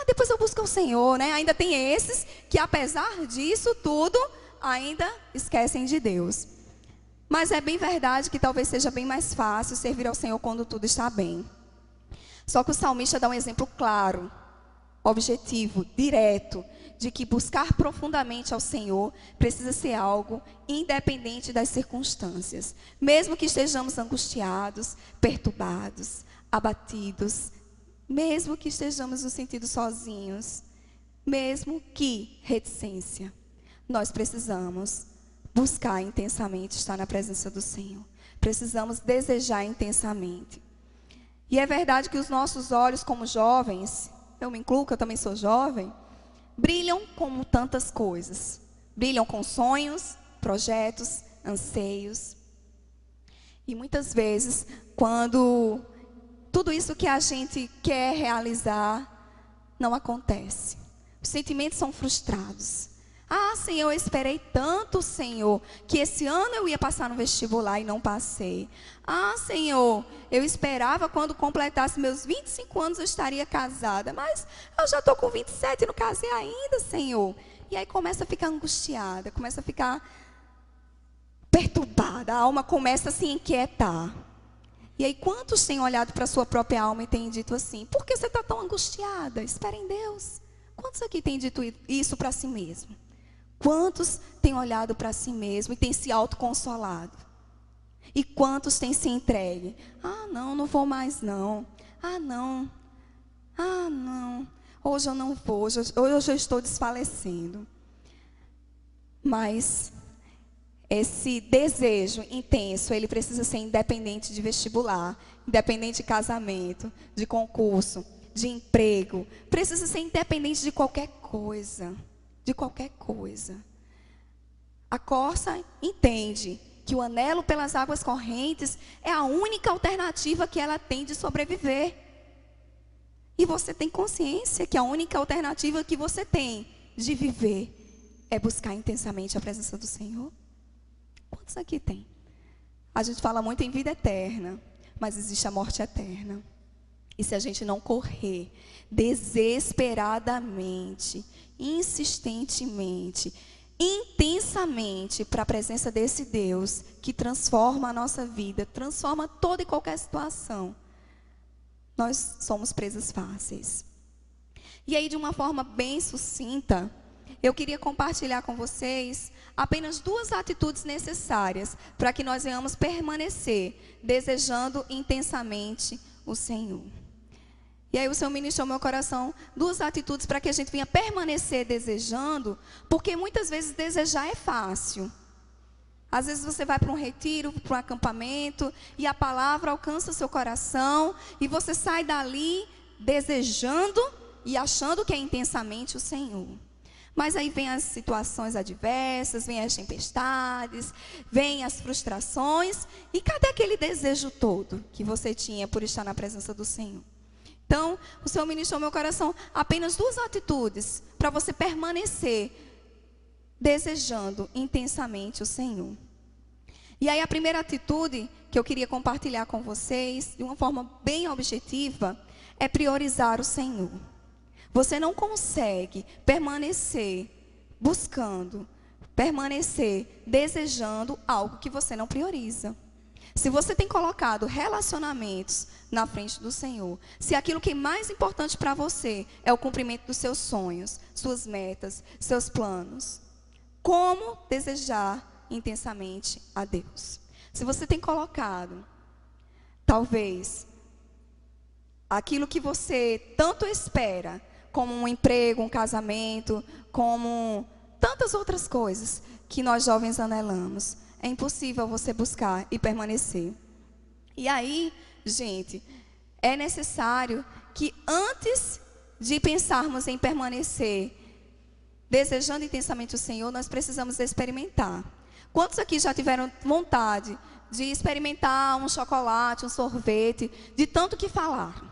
Depois eu busco o Senhor, né? Ainda tem esses que, apesar disso tudo, ainda esquecem de Deus. Mas é bem verdade que talvez seja bem mais fácil servir ao Senhor quando tudo está bem. Só que o salmista dá um exemplo claro, objetivo, direto, de que buscar profundamente ao Senhor precisa ser algo independente das circunstâncias. Mesmo que estejamos angustiados, perturbados, abatidos, mesmo que estejamos nos sentindo sozinhos, mesmo que reticência, nós precisamos buscar intensamente estar na presença do Senhor. Precisamos desejar intensamente. E é verdade que os nossos olhos como jovens, eu me incluo, que eu também sou jovem, brilham como tantas coisas. Brilham com sonhos, projetos, anseios. E muitas vezes, quando tudo isso que a gente quer realizar não acontece. Os sentimentos são frustrados. Ah, Senhor, eu esperei tanto, Senhor, que esse ano eu ia passar no vestibular e não passei. Ah, Senhor, eu esperava quando completasse meus 25 anos eu estaria casada, mas eu já estou com 27 e não casei ainda, Senhor. E aí começa a ficar angustiada, começa a ficar perturbada, a alma começa a se inquietar. E aí quantos têm olhado para a sua própria alma e têm dito assim: por que você está tão angustiada? Espera em Deus. Quantos aqui têm dito isso para si mesmo? Quantos têm olhado para si mesmo e têm se autoconsolado? E quantos têm se entregue? Ah, não, não vou mais não. Ah, não. Ah, não. Hoje eu não vou, hoje eu estou desfalecendo. Mas esse desejo intenso, ele precisa ser independente de vestibular, independente de casamento, de concurso, de emprego. Precisa ser independente de qualquer coisa. De qualquer coisa. A corça entende que o anelo pelas águas correntes é a única alternativa que ela tem de sobreviver. E você tem consciência que a única alternativa que você tem de viver é buscar intensamente a presença do Senhor? Quantos aqui tem? A gente fala muito em vida eterna, mas existe a morte eterna. E se a gente não correr desesperadamente, insistentemente, intensamente para a presença desse Deus que transforma a nossa vida, transforma toda e qualquer situação, nós somos presas fáceis. E aí, de uma forma bem sucinta, eu queria compartilhar com vocês apenas 2 atitudes necessárias para que nós venhamos permanecer desejando intensamente o Senhor. E aí o Senhor ministrou meu coração 2 atitudes para que a gente venha permanecer desejando, porque muitas vezes desejar é fácil. Às vezes você vai para um retiro, para um acampamento, e a palavra alcança o seu coração, e você sai dali desejando e achando que é intensamente o Senhor. Mas aí vem as situações adversas, vem as tempestades, vem as frustrações, e cadê aquele desejo todo que você tinha por estar na presença do Senhor? Então, o Senhor ministrou ao meu coração apenas 2 atitudes para você permanecer desejando intensamente o Senhor. E aí a primeira atitude que eu queria compartilhar com vocês, de uma forma bem objetiva, é priorizar o Senhor. Você não consegue permanecer buscando, permanecer desejando algo que você não prioriza. Se você tem colocado relacionamentos na frente do Senhor, se aquilo que é mais importante para você é o cumprimento dos seus sonhos, suas metas, seus planos, como desejar intensamente a Deus? Se você tem colocado, talvez, aquilo que você tanto espera, como um emprego, um casamento, como tantas outras coisas que nós jovens anelamos, é impossível você buscar e permanecer. E aí, gente, é necessário que antes de pensarmos em permanecer desejando intensamente o Senhor, nós precisamos experimentar. Quantos aqui já tiveram vontade de experimentar um chocolate, um sorvete, de tanto que falaram?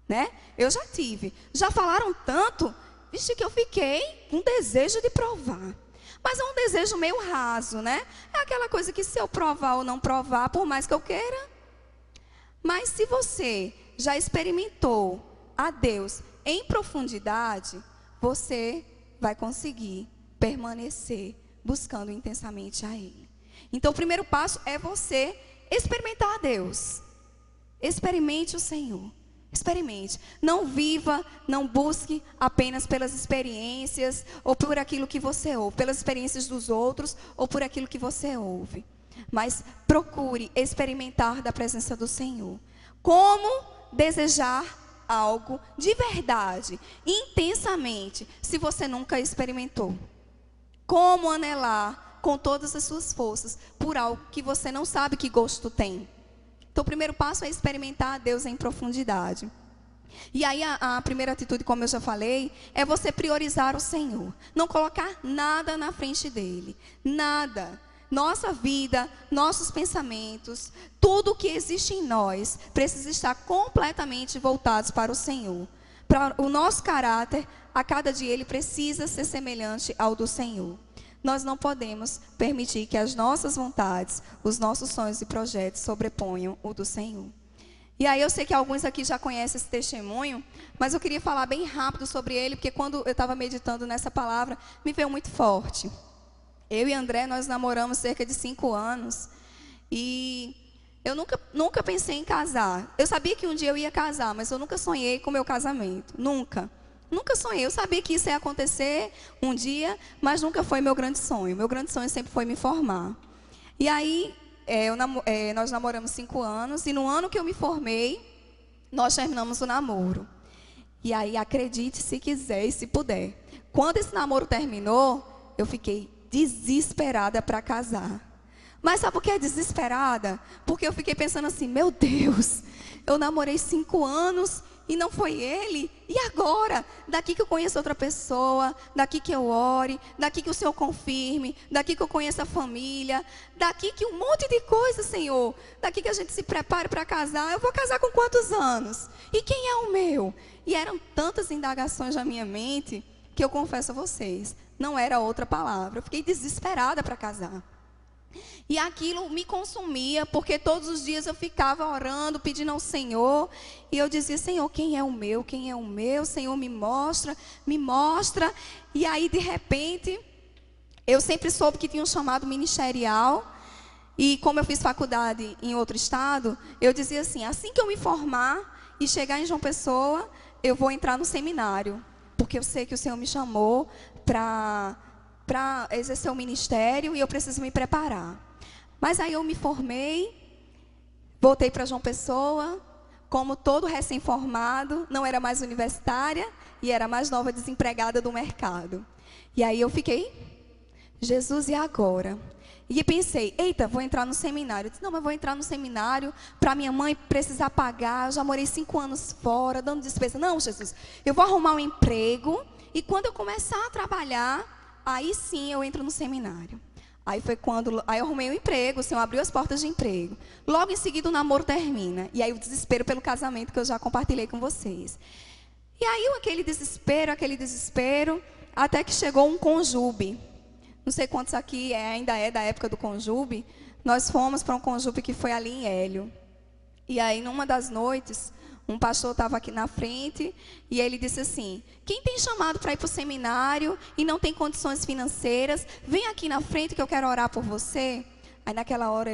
Né? Eu já tive. Já falaram tanto, vixe, que eu fiquei com desejo de provar. Mas é um desejo meio raso, né? É aquela coisa que se eu provar ou não provar, por mais que eu queira. Mas se você já experimentou a Deus em profundidade, você vai conseguir permanecer buscando intensamente a Ele. Então o primeiro passo é você experimentar a Deus. Experimente o Senhor. Experimente. Não viva, não busque apenas pelas experiências ou por aquilo que você ouve, pelas experiências dos outros ou por aquilo que você ouve. Mas procure experimentar da presença do Senhor. Como desejar algo de verdade, intensamente, se você nunca experimentou? Como anelar com todas as suas forças por algo que você não sabe que gosto tem? Então, o primeiro passo é experimentar a Deus em profundidade. E aí, a primeira atitude, como eu já falei, é você priorizar o Senhor. Não colocar nada na frente dEle. Nada. nossa vida, nossos pensamentos, tudo o que existe em nós precisa estar completamente voltados para o Senhor. Para o nosso caráter, a cada dia ele precisa ser semelhante ao do Senhor. Nós não podemos permitir que as nossas vontades, os nossos sonhos e projetos sobreponham o do Senhor. E aí eu sei que alguns aqui já conhecem esse testemunho, mas eu queria falar bem rápido sobre ele, porque quando eu estava meditando nessa palavra, me veio muito forte. Eu e André, nós namoramos cerca de 5 anos, e eu nunca pensei em casar. Eu sabia que um dia eu ia casar, mas eu nunca sonhei com o meu casamento, nunca. Nunca sonhei, eu sabia que isso ia acontecer um dia, mas nunca foi meu grande sonho. Meu grande sonho sempre foi me formar. E aí, nós namoramos 5 anos, e no ano que eu me formei, nós terminamos o namoro. E aí, acredite se quiser e se puder. Quando esse namoro terminou, eu fiquei desesperada para casar. Mas sabe por que é desesperada? Porque eu fiquei pensando assim, meu Deus, eu namorei 5 anos e não foi ele. E agora? Daqui que eu conheço outra pessoa, daqui que eu ore, daqui que o Senhor confirme, daqui que eu conheço a família, daqui que um monte de coisa, Senhor, daqui que a gente se prepare para casar. Eu vou casar com quantos anos? E quem é o meu? E eram tantas indagações na minha mente que eu confesso a vocês, não era outra palavra. Eu fiquei desesperada para casar. E aquilo me consumia, porque todos os dias eu ficava orando, pedindo ao Senhor. E eu dizia, Senhor, quem é o meu? Quem é o meu? Senhor, me mostra, me mostra. E aí, de repente, eu sempre soube que tinha um chamado ministerial. E como eu fiz faculdade em outro estado, eu dizia assim que eu me formar e chegar em João Pessoa, eu vou entrar no seminário. Porque eu sei que o Senhor me chamou para exercer o ministério e eu preciso me preparar. Mas aí eu me formei, voltei para João Pessoa, como todo recém-formado, não era mais universitária e era mais nova desempregada do mercado. E aí eu fiquei, Jesus, e agora? E pensei, eita, vou entrar no seminário. Eu disse, não, mas vou entrar no seminário para minha mãe precisar pagar. Eu já morei 5 anos fora, dando despesa. Não, Jesus, eu vou arrumar um emprego e quando eu começar a trabalhar, aí sim eu entro no seminário. Aí eu arrumei um emprego, o Senhor abriu as portas de emprego. Logo em seguida o namoro termina. E aí o desespero pelo casamento que eu já compartilhei com vocês. E aí aquele desespero, até que chegou um conjube. Não sei quantos aqui ainda é da época do conjube. Nós fomos para um conjube que foi ali em Hélio. E aí numa das noites, um pastor estava aqui na frente e ele disse assim, quem tem chamado para ir para o seminário e não tem condições financeiras, vem aqui na frente que eu quero orar por você. Aí naquela hora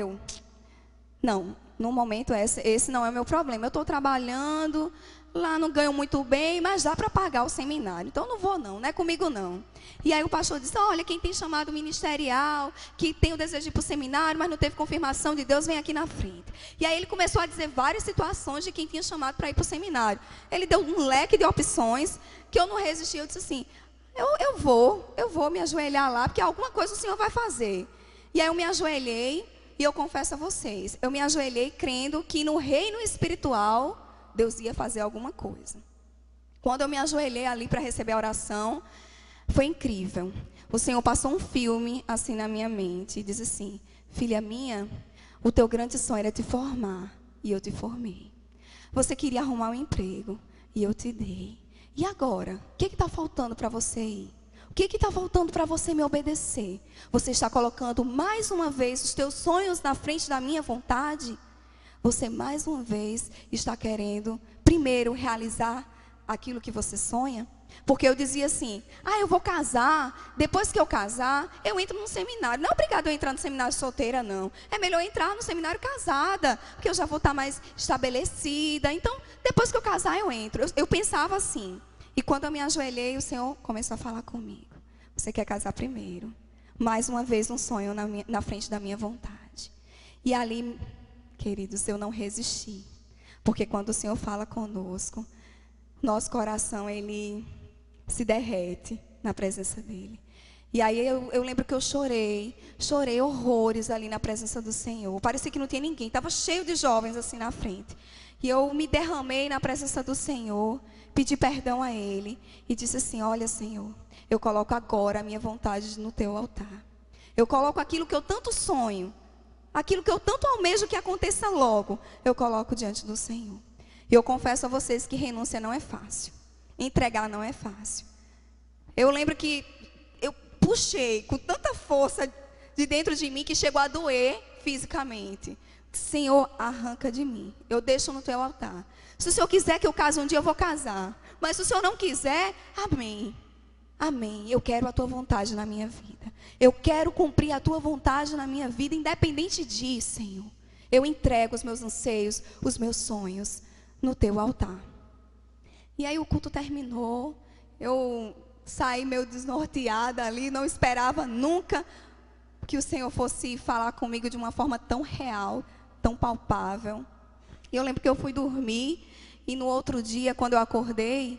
não, no momento esse não é o meu problema. Eu estou trabalhando, lá não ganho muito bem, mas dá para pagar o seminário. Então não vou não é comigo não. E aí o pastor disse, olha, quem tem chamado ministerial, que tem o desejo de ir para o seminário, mas não teve confirmação de Deus, vem aqui na frente. E aí ele começou a dizer várias situações de quem tinha chamado para ir para o seminário. Ele deu um leque de opções que eu não resisti. Eu disse assim, eu vou me ajoelhar lá, porque alguma coisa o Senhor vai fazer. E aí eu me ajoelhei, e eu confesso a vocês, eu me ajoelhei crendo que no reino espiritual, Deus ia fazer alguma coisa. Quando eu me ajoelhei ali para receber a oração, foi incrível. O Senhor passou um filme assim na minha mente e disse assim, filha minha, o teu grande sonho era te formar e eu te formei. Você queria arrumar um emprego e eu te dei. E agora? O que está faltando para você ir? O que está faltando para você me obedecer? Você está colocando mais uma vez os teus sonhos na frente da minha vontade? Você mais uma vez está querendo primeiro realizar aquilo que você sonha? Porque eu dizia assim, eu vou casar, depois que eu casar, eu entro num seminário. Não é obrigado eu entrar no seminário solteira, não. É melhor entrar no seminário casada, porque eu já vou estar mais estabelecida. Então, depois que eu casar, eu entro. Eu pensava assim. E quando eu me ajoelhei, o Senhor começou a falar comigo. Você quer casar primeiro. Mais uma vez um sonho na frente da minha vontade. E ali, queridos, eu não resisti. Porque quando o Senhor fala conosco, nosso coração, ele se derrete na presença dele. E aí eu lembro que eu chorei horrores ali na presença do Senhor. Parecia que não tinha ninguém, estava cheio de jovens assim na frente. E eu me derramei na presença do Senhor, pedi perdão a Ele e disse assim, olha Senhor, eu coloco agora a minha vontade no teu altar. Eu coloco aquilo que eu tanto sonho, aquilo que eu tanto almejo que aconteça logo, eu coloco diante do Senhor. E eu confesso a vocês que renúncia não é fácil. Entregar não é fácil. Eu lembro que eu puxei com tanta força de dentro de mim que chegou a doer fisicamente. Senhor, arranca de mim. Eu deixo no teu altar. Se o Senhor quiser que eu case um dia, eu vou casar. Mas se o Senhor não quiser, amém. Amém. Eu quero a tua vontade na minha vida. Eu quero cumprir a tua vontade na minha vida, independente disso, Senhor. Eu entrego os meus anseios, os meus sonhos no teu altar. E aí o culto terminou. Eu saí meio desnorteada ali, não esperava nunca que o Senhor fosse falar comigo de uma forma tão real, tão palpável. E eu lembro que eu fui dormir e no outro dia, quando eu acordei,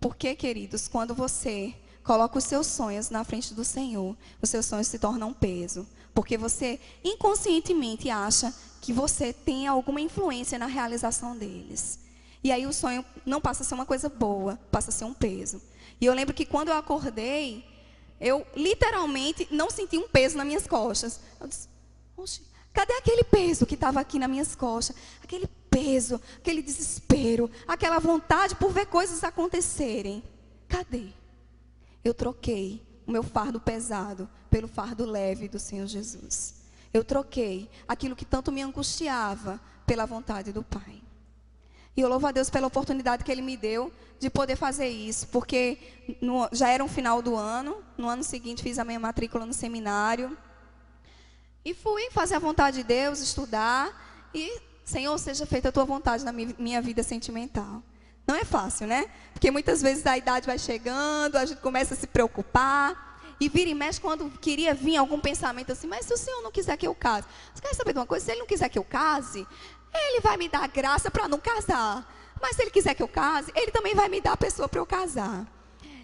porque, queridos, quando você coloca os seus sonhos na frente do Senhor, os seus sonhos se tornam um peso. Porque você inconscientemente acha que você tem alguma influência na realização deles. E aí o sonho não passa a ser uma coisa boa, passa a ser um peso. E eu lembro que quando eu acordei, eu literalmente não senti um peso nas minhas costas. Eu disse, oxe, cadê aquele peso que estava aqui nas minhas costas? Aquele peso, aquele desespero, aquela vontade por ver coisas acontecerem. Cadê? Eu troquei o meu fardo pesado pelo fardo leve do Senhor Jesus. Eu troquei aquilo que tanto me angustiava pela vontade do Pai. E eu louvo a Deus pela oportunidade que Ele me deu de poder fazer isso, porque já era um final do ano, no ano seguinte fiz a minha matrícula no seminário, e fui fazer a vontade de Deus, estudar, e Senhor, seja feita a tua vontade na minha vida sentimental. Não é fácil, né? Porque muitas vezes a idade vai chegando, a gente começa a se preocupar, e vira e mexe quando queria vir algum pensamento assim, mas se o Senhor não quiser que eu case, você quer saber de uma coisa? Se Ele não quiser que eu case, Ele vai me dar graça para não casar. Mas se Ele quiser que eu case, Ele também vai me dar a pessoa para eu casar.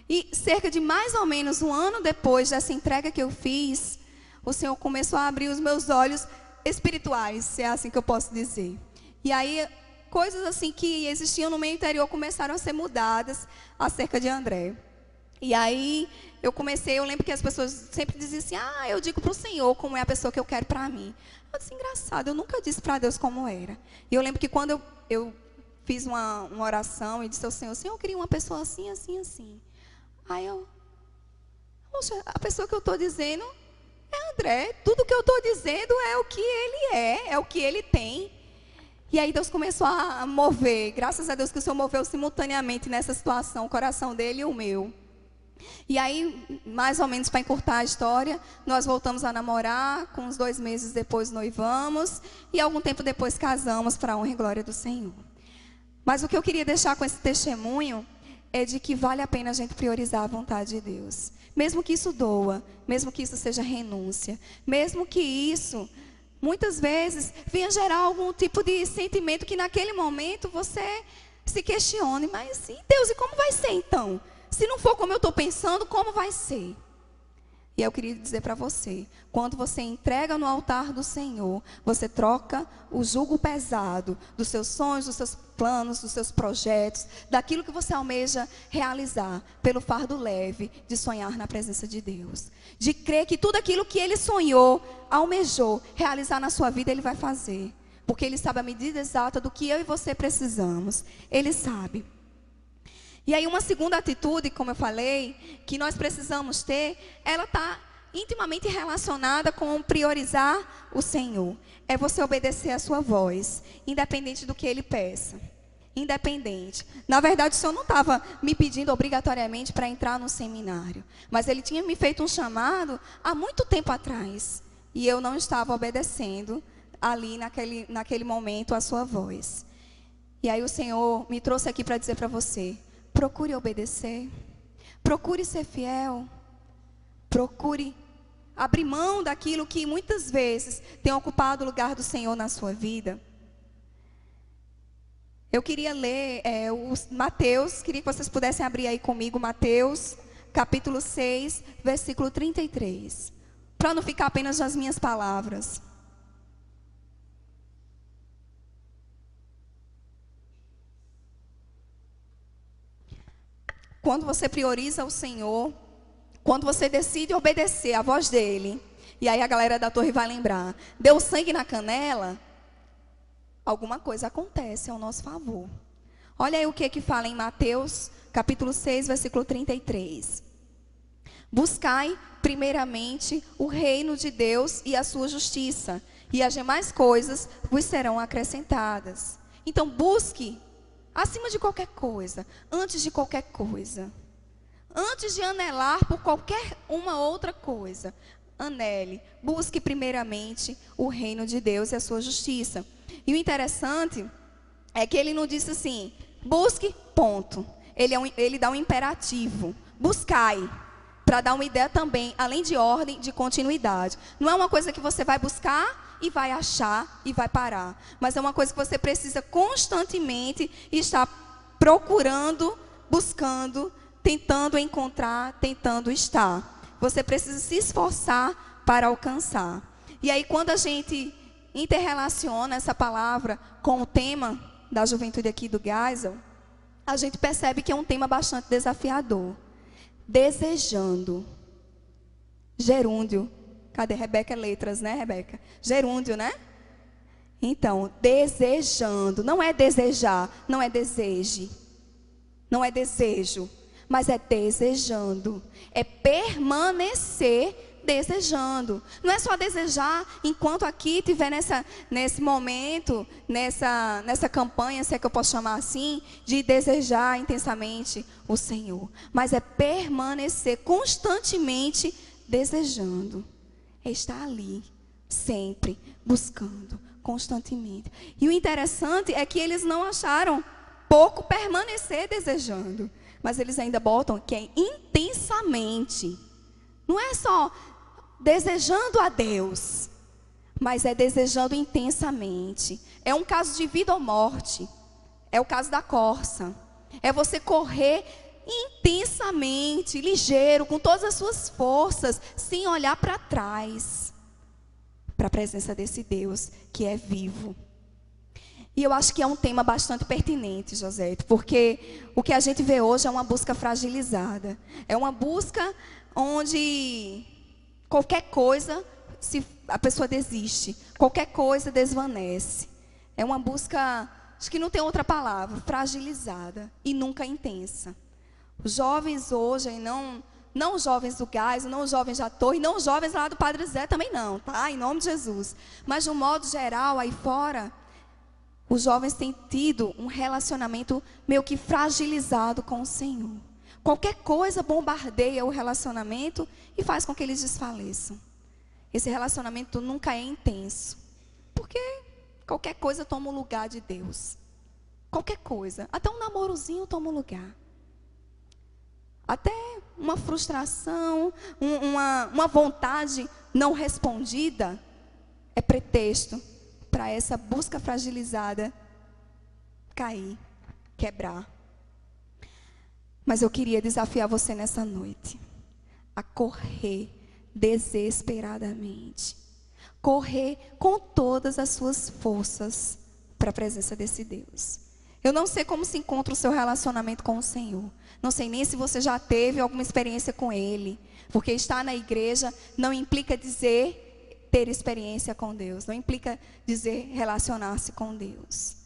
E cerca de mais ou menos um ano depois dessa entrega que eu fiz, o Senhor começou a abrir os meus olhos espirituais, se é assim que eu posso dizer. E aí, coisas assim que existiam no meu interior começaram a ser mudadas acerca de André. E aí, eu lembro que as pessoas sempre diziam assim, eu digo para o Senhor como é a pessoa que eu quero para mim. Eu disse, engraçado, eu nunca disse para Deus como era. E eu lembro que quando eu fiz uma oração e disse ao Senhor, Senhor, eu queria uma pessoa assim, assim, assim. Aí poxa, a pessoa que eu estou dizendo é André. Tudo que eu estou dizendo é o que ele é o que ele tem. E aí Deus começou a mover, graças a Deus que o Senhor moveu simultaneamente nessa situação, o coração dele e o meu. E aí, mais ou menos para encurtar a história, nós voltamos a namorar, com uns 2 meses depois noivamos, e algum tempo depois casamos para a honra e glória do Senhor. Mas o que eu queria deixar com esse testemunho é de que vale a pena a gente priorizar a vontade de Deus. Mesmo que isso doa, mesmo que isso seja renúncia, mesmo que isso, muitas vezes, venha gerar algum tipo de sentimento que naquele momento você se questione, mas e Deus, e como vai ser então? Se não for como eu estou pensando, como vai ser? E eu queria dizer para você, quando você entrega no altar do Senhor, você troca o jugo pesado dos seus sonhos, dos seus planos, dos seus projetos, daquilo que você almeja realizar, pelo fardo leve de sonhar na presença de Deus. De crer que tudo aquilo que Ele sonhou, almejou realizar na sua vida, Ele vai fazer. Porque Ele sabe a medida exata do que eu e você precisamos. Ele sabe. E aí uma segunda atitude, como eu falei, que nós precisamos ter, ela está intimamente relacionada com priorizar o Senhor. É você obedecer a sua voz, independente do que Ele peça. Independente. Na verdade, o Senhor não estava me pedindo obrigatoriamente para entrar no seminário. Mas Ele tinha me feito um chamado há muito tempo atrás. E eu não estava obedecendo ali naquele momento a sua voz. E aí o Senhor me trouxe aqui para dizer para você, procure obedecer, procure ser fiel, procure abrir mão daquilo que muitas vezes tem ocupado o lugar do Senhor na sua vida. Eu queria ler Mateus, queria que vocês pudessem abrir aí comigo, Mateus, capítulo 6, versículo 33, para não ficar apenas nas minhas palavras. Quando você prioriza o Senhor, quando você decide obedecer a voz dEle, E aí a galera da torre vai lembrar, deu sangue na canela, alguma coisa acontece ao nosso favor. Olha aí o que fala em Mateus, capítulo 6, versículo 33. Buscai primeiramente o reino de Deus e a sua justiça, e as demais coisas vos serão acrescentadas. Então busque acima de qualquer coisa, antes de qualquer coisa. Antes de anelar por qualquer uma outra coisa, anele, busque primeiramente o reino de Deus e a sua justiça. E o interessante é que ele não disse assim, busque, ponto. Ele dá um imperativo, buscai, para dar uma ideia também, além de ordem, de continuidade. Não é uma coisa que você vai buscar e vai achar e vai parar, mas é uma coisa que você precisa constantemente estar procurando, buscando, tentando encontrar, tentando estar. Você precisa se esforçar para alcançar. E aí quando a gente interrelaciona essa palavra com o tema da juventude aqui do Geisel, a gente percebe que é um tema bastante desafiador. Desejando. Gerúndio. Cadê Rebeca? Letras, né, Rebeca? Gerúndio, né? Então, desejando. Não é desejar, não é deseje. Não é desejo, mas é desejando. É permanecer desejando. Não é só desejar enquanto aqui estiver nesse momento, nessa campanha, se é que eu posso chamar assim, de desejar intensamente o Senhor. Mas é permanecer constantemente desejando. É estar ali, sempre, buscando, constantemente. E o interessante é que eles não acharam pouco permanecer desejando. Mas eles ainda botam que é intensamente. Não é só desejando a Deus, mas é desejando intensamente. É um caso de vida ou morte. É o caso da corça. É você correr intensamente, ligeiro, com todas as suas forças, sem olhar para trás, para a presença desse Deus que é vivo. E eu acho que é um tema bastante pertinente, Josete, porque o que a gente vê hoje é uma busca fragilizada. É uma busca onde qualquer coisa, a pessoa desiste. Qualquer coisa desvanece. É uma busca, acho que não tem outra palavra, fragilizada e nunca intensa. Os jovens hoje, não os jovens do Geisel, não os jovens da torre, não os jovens lá do Padre Zé também não, tá? Em nome de Jesus. Mas de um modo geral, aí fora, os jovens têm tido um relacionamento meio que fragilizado com o Senhor. Qualquer coisa bombardeia o relacionamento e faz com que eles desfaleçam. Esse relacionamento nunca é intenso. Porque qualquer coisa toma o lugar de Deus. Qualquer coisa. Até um namorozinho toma o lugar. Até uma frustração, uma vontade não respondida é pretexto para essa busca fragilizada cair, quebrar. Mas eu queria desafiar você nessa noite a correr desesperadamente. Correr com todas as suas forças para a presença desse Deus. Eu não sei como se encontra o seu relacionamento com o Senhor. Não sei nem se você já teve alguma experiência com Ele. Porque estar na igreja não implica dizer ter experiência com Deus. Não implica dizer relacionar-se com Deus.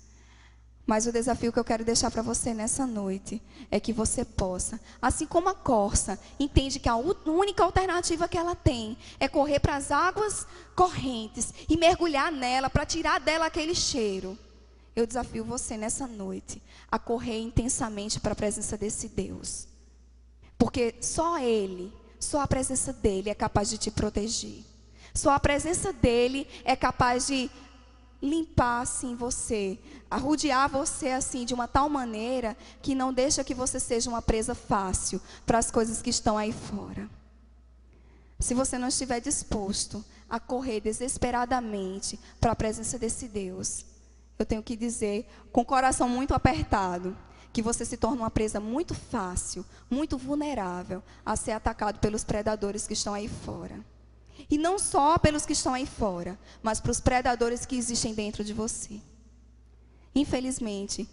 Mas o desafio que eu quero deixar para você nessa noite é que você possa, assim como a corça entende que a única alternativa que ela tem é correr para as águas correntes e mergulhar nela para tirar dela aquele cheiro. Eu desafio você nessa noite a correr intensamente para a presença desse Deus. Porque só Ele, só a presença dEle é capaz de te proteger. Só a presença dEle é capaz de limpar assim você, arrodear você assim de uma tal maneira que não deixa que você seja uma presa fácil para as coisas que estão aí fora. Se você não estiver disposto a correr desesperadamente para a presença desse Deus, eu tenho que dizer, com o coração muito apertado, que você se torna uma presa muito fácil, muito vulnerável a ser atacado pelos predadores que estão aí fora. E não só pelos que estão aí fora, mas para os predadores que existem dentro de você. Infelizmente,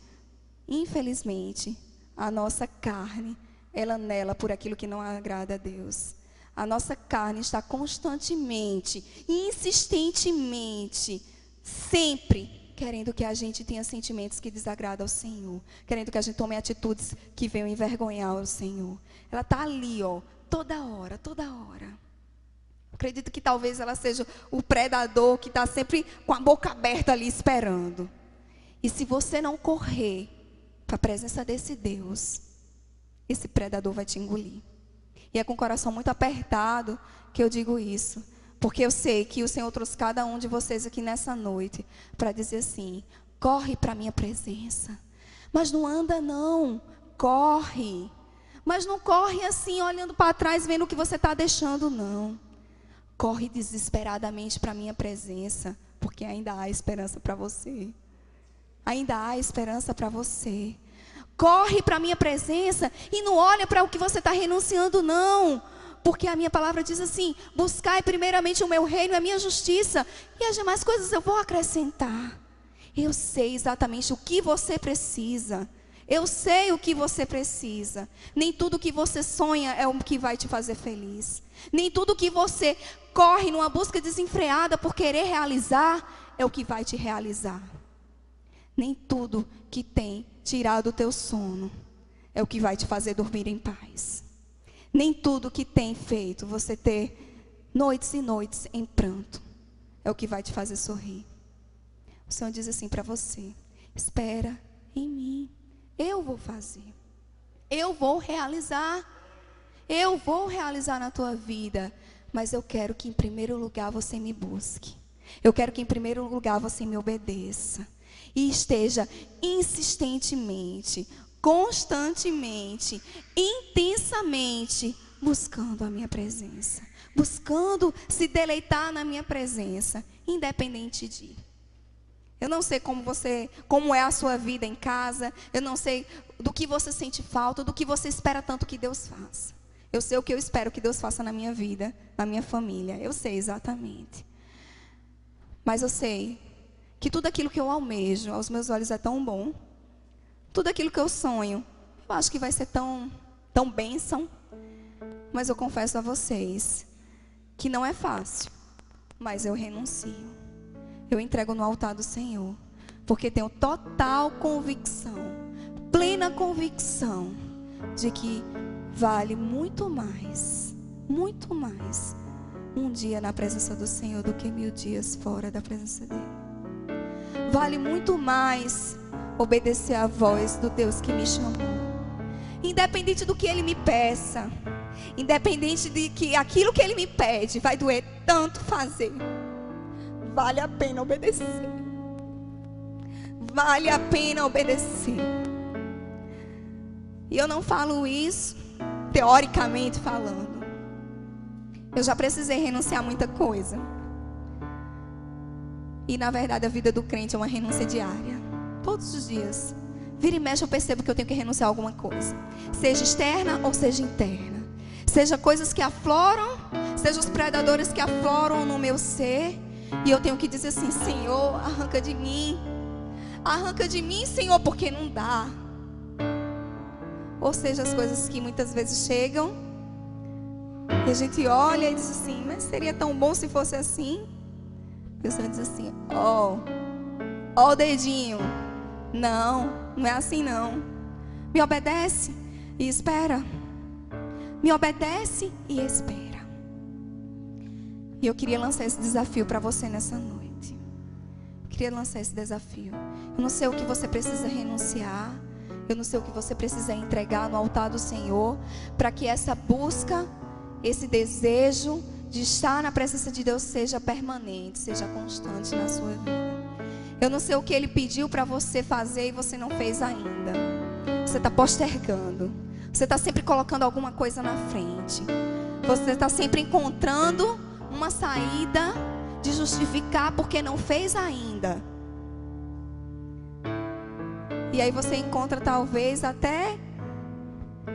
a nossa carne, ela anela por aquilo que não agrada a Deus. A nossa carne está constantemente, insistentemente, sempre querendo que a gente tenha sentimentos que desagradam ao Senhor, querendo que a gente tome atitudes que venham envergonhar o Senhor. Ela está ali, ó, toda hora, toda hora. Acredito que talvez ela seja o predador que está sempre com a boca aberta ali esperando. E se você não correr para a presença desse Deus, esse predador vai te engolir. E é com o coração muito apertado que eu digo isso. Porque eu sei que o Senhor trouxe cada um de vocês aqui nessa noite para dizer assim: corre para a minha presença. Mas não anda não, corre. Mas não corre assim, olhando para trás, vendo o que você está deixando, não. Corre desesperadamente para a minha presença, porque ainda há esperança para você. Ainda há esperança para você. Corre para a minha presença e não olha para o que você está renunciando, não. Porque a minha palavra diz assim: buscai primeiramente o meu reino e a minha justiça, e as demais coisas eu vou acrescentar. Eu sei exatamente o que você precisa. Eu sei o que você precisa. Nem tudo que você sonha é o que vai te fazer feliz. Nem tudo que você corre numa busca desenfreada por querer realizar é o que vai te realizar. Nem tudo que tem tirado o teu sono é o que vai te fazer dormir em paz. Nem tudo que tem feito você ter noites e noites em pranto é o que vai te fazer sorrir. O Senhor diz assim para você: espera em mim, eu vou fazer, eu vou realizar na tua vida. Mas eu quero que em primeiro lugar você me busque. Eu quero que em primeiro lugar você me obedeça. E esteja insistentemente, constantemente, intensamente buscando a minha presença, buscando se deleitar na minha presença, independente de. Eu não sei como é a sua vida em casa, eu não sei do que você sente falta, do que você espera tanto que Deus faça. Eu sei o que eu espero que Deus faça na minha vida, na minha família, eu sei exatamente. Mas eu sei que tudo aquilo que eu almejo, aos meus olhos é tão bom. Tudo aquilo que eu sonho, eu acho que vai ser tão bênção. Mas eu confesso a vocês que não é fácil. Mas eu renuncio. Eu entrego no altar do Senhor. Porque tenho total convicção, plena convicção, de que vale muito mais um dia na presença do Senhor do que 1000 dias fora da presença dEle. Vale muito mais obedecer à voz do Deus que me chamou. Independente do que Ele me peça, independente de que aquilo que Ele me pede vai doer tanto fazer, vale a pena obedecer. Vale a pena obedecer. E eu não falo isso teoricamente falando. Eu já precisei renunciar a muita coisa. E na verdade a vida do crente é uma renúncia diária. Todos os dias. Vira e mexe eu percebo que eu tenho que renunciar a alguma coisa. Seja externa ou seja interna. Seja coisas que afloram, seja os predadores que afloram no meu ser. E eu tenho que dizer assim: Senhor, arranca de mim. Arranca de mim, Senhor, porque não dá. Ou seja, as coisas que muitas vezes chegam e a gente olha e diz assim: mas seria tão bom se fosse assim. E o Senhor diz assim: ó o dedinho. Não é assim não. Me obedece e espera. Me obedece e espera. E eu queria lançar esse desafio para você nessa noite. Eu queria lançar esse desafio. Eu não sei o que você precisa renunciar. Eu não sei o que você precisa entregar no altar do Senhor, para que essa busca, esse desejo de estar na presença de Deus seja permanente, seja constante na sua vida. Eu não sei o que Ele pediu para você fazer e você não fez ainda. Você está postergando. Você está sempre colocando alguma coisa na frente. Você está sempre encontrando uma saída de justificar porque não fez ainda. E aí você encontra talvez até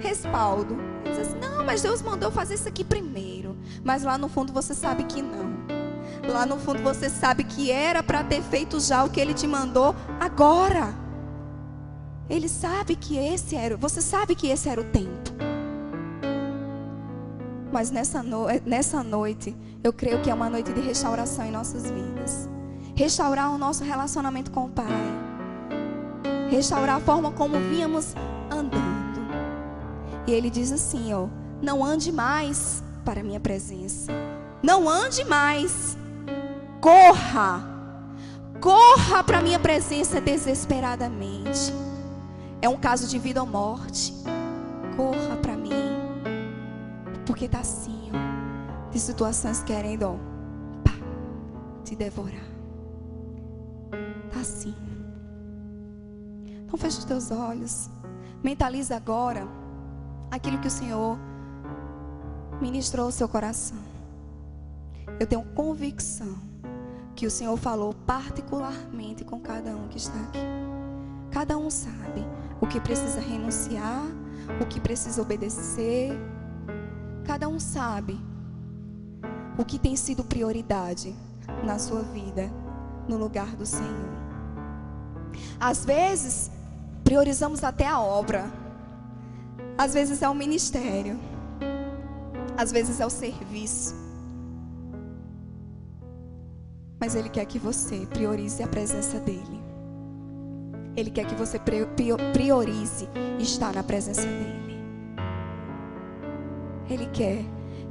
respaldo. E diz assim: não, mas Deus mandou fazer isso aqui primeiro. Mas lá no fundo você sabe que não. Lá no fundo você sabe que era para ter feito já o que Ele te mandou agora. Ele sabe que esse era, você sabe que esse era o tempo. Mas nessa noite, eu creio que é uma noite de restauração em nossas vidas. Restaurar o nosso relacionamento com o Pai. Restaurar a forma como vínhamos andando. E Ele diz assim, ó: não ande mais para a minha presença. Não ande mais. Corra. Corra para a minha presença desesperadamente. É um caso de vida ou morte. Corra para mim. Porque está assim, ó, de situações querendo, ó, pá, te devorar. Está assim. Então fecha os teus olhos. Mentaliza agora aquilo que o Senhor ministrou ao seu coração. Eu tenho convicção que o Senhor falou particularmente com cada um que está aqui. Cada um sabe o que precisa renunciar, o que precisa obedecer. Cada um sabe o que tem sido prioridade na sua vida, no lugar do Senhor. Às vezes, priorizamos até a obra. Às vezes é o ministério. Às vezes é o serviço. Mas Ele quer que você priorize a presença dEle. Ele quer que você priorize estar na presença dEle. Ele quer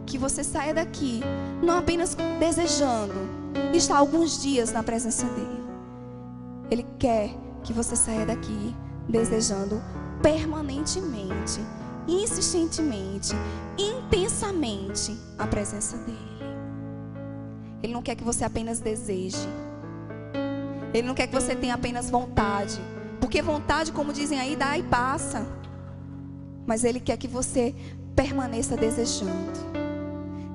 que você saia daqui não apenas desejando estar alguns dias na presença dEle. Ele quer que você saia daqui desejando permanentemente, insistentemente, intensamente a presença dEle. Ele não quer que você apenas deseje. Ele não quer que você tenha apenas vontade. Porque vontade, como dizem aí, dá e passa. Mas Ele quer que você permaneça desejando.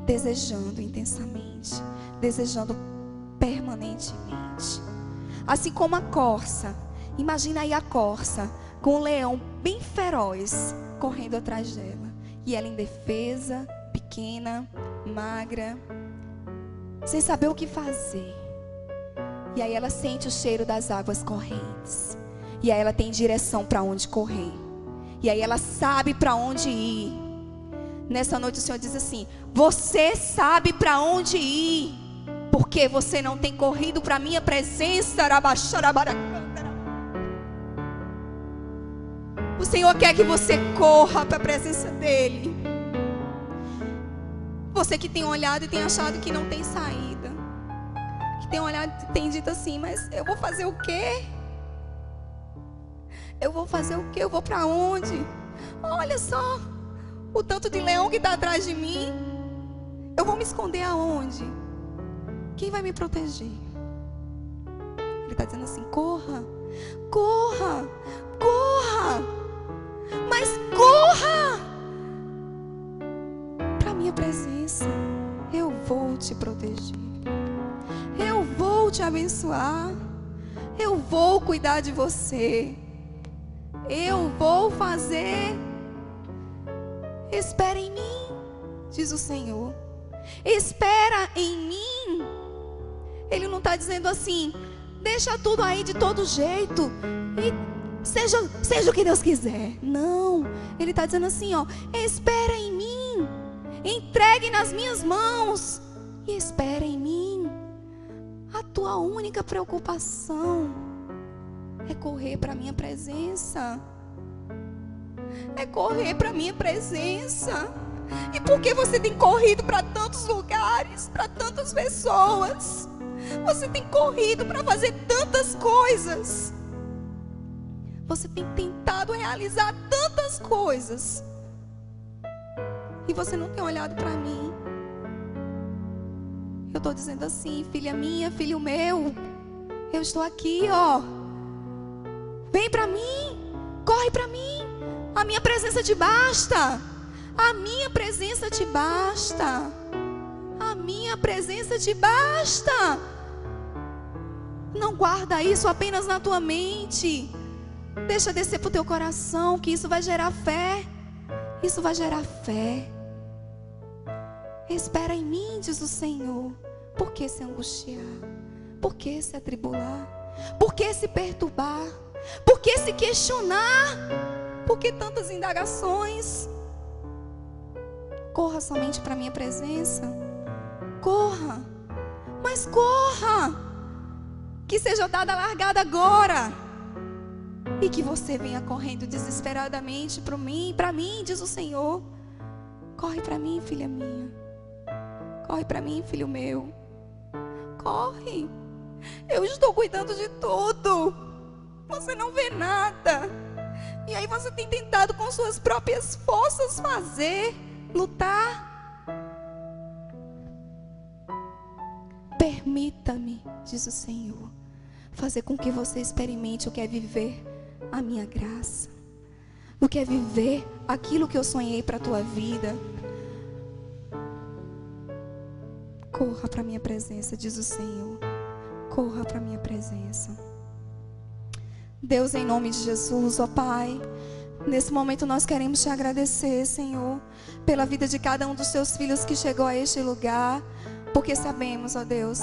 Desejando intensamente. Desejando permanentemente. Assim como a corça. Imagina aí a corça com um leão bem feroz correndo atrás dela. E ela indefesa, pequena, magra, sem saber o que fazer. E aí ela sente o cheiro das águas correntes. E aí ela tem direção para onde correr. E aí ela sabe para onde ir. Nessa noite o Senhor diz assim: você sabe para onde ir, porque você não tem corrido para a minha presença. O Senhor quer que você corra para a presença dEle. Você que tem olhado e tem achado que não tem saída, que tem olhado e tem dito assim: mas eu vou fazer o quê? Eu vou fazer o quê? Eu vou para onde? Olha só o tanto de leão que está atrás de mim. Eu vou me esconder aonde? Quem vai me proteger? Ele está dizendo assim: corra, corra, corra, mas corra para a minha presença. Eu vou te proteger. Eu vou te abençoar. Eu vou cuidar de você. Eu vou fazer. Espera em mim, diz o Senhor. Espera em mim. Ele não está dizendo assim: deixa tudo aí de todo jeito e seja o que Deus quiser. Não, Ele está dizendo assim, ó: espera em mim, entregue nas minhas mãos e espera em mim. A tua única preocupação é correr para a minha presença. É correr para a minha presença. E por que você tem corrido para tantos lugares, para tantas pessoas? Você tem corrido para fazer tantas coisas. Você tem tentado realizar tantas coisas. E você não tem olhado para mim. Eu estou dizendo assim: filha minha, filho meu, eu estou aqui, ó. Vem para mim, corre para mim. A minha presença te basta. A minha presença te basta. A minha presença te basta. Não guarda isso apenas na tua mente. Deixa descer para o teu coração, que isso vai gerar fé. Isso vai gerar fé. Espera em mim, diz o Senhor. Por que se angustiar? Por que se atribular? Por que se perturbar? Por que se questionar? Por que tantas indagações? Corra somente para a minha presença. Corra. Mas corra. Que seja dada a largada agora. E que você venha correndo desesperadamente para mim, diz o Senhor. Corre para mim, filha minha. Corre para mim, filho meu. Corre. Eu estou cuidando de tudo. Você não vê nada. E aí você tem tentado com suas próprias forças fazer, lutar. Permita-me, diz o Senhor, fazer com que você experimente o que é viver a minha graça, o que é viver aquilo que eu sonhei para a tua vida. Corra para a minha presença, diz o Senhor. Corra para a minha presença. Deus, em nome de Jesus, ó Pai, nesse momento nós queremos te agradecer, Senhor, pela vida de cada um dos seus filhos que chegou a este lugar, porque sabemos, ó Deus,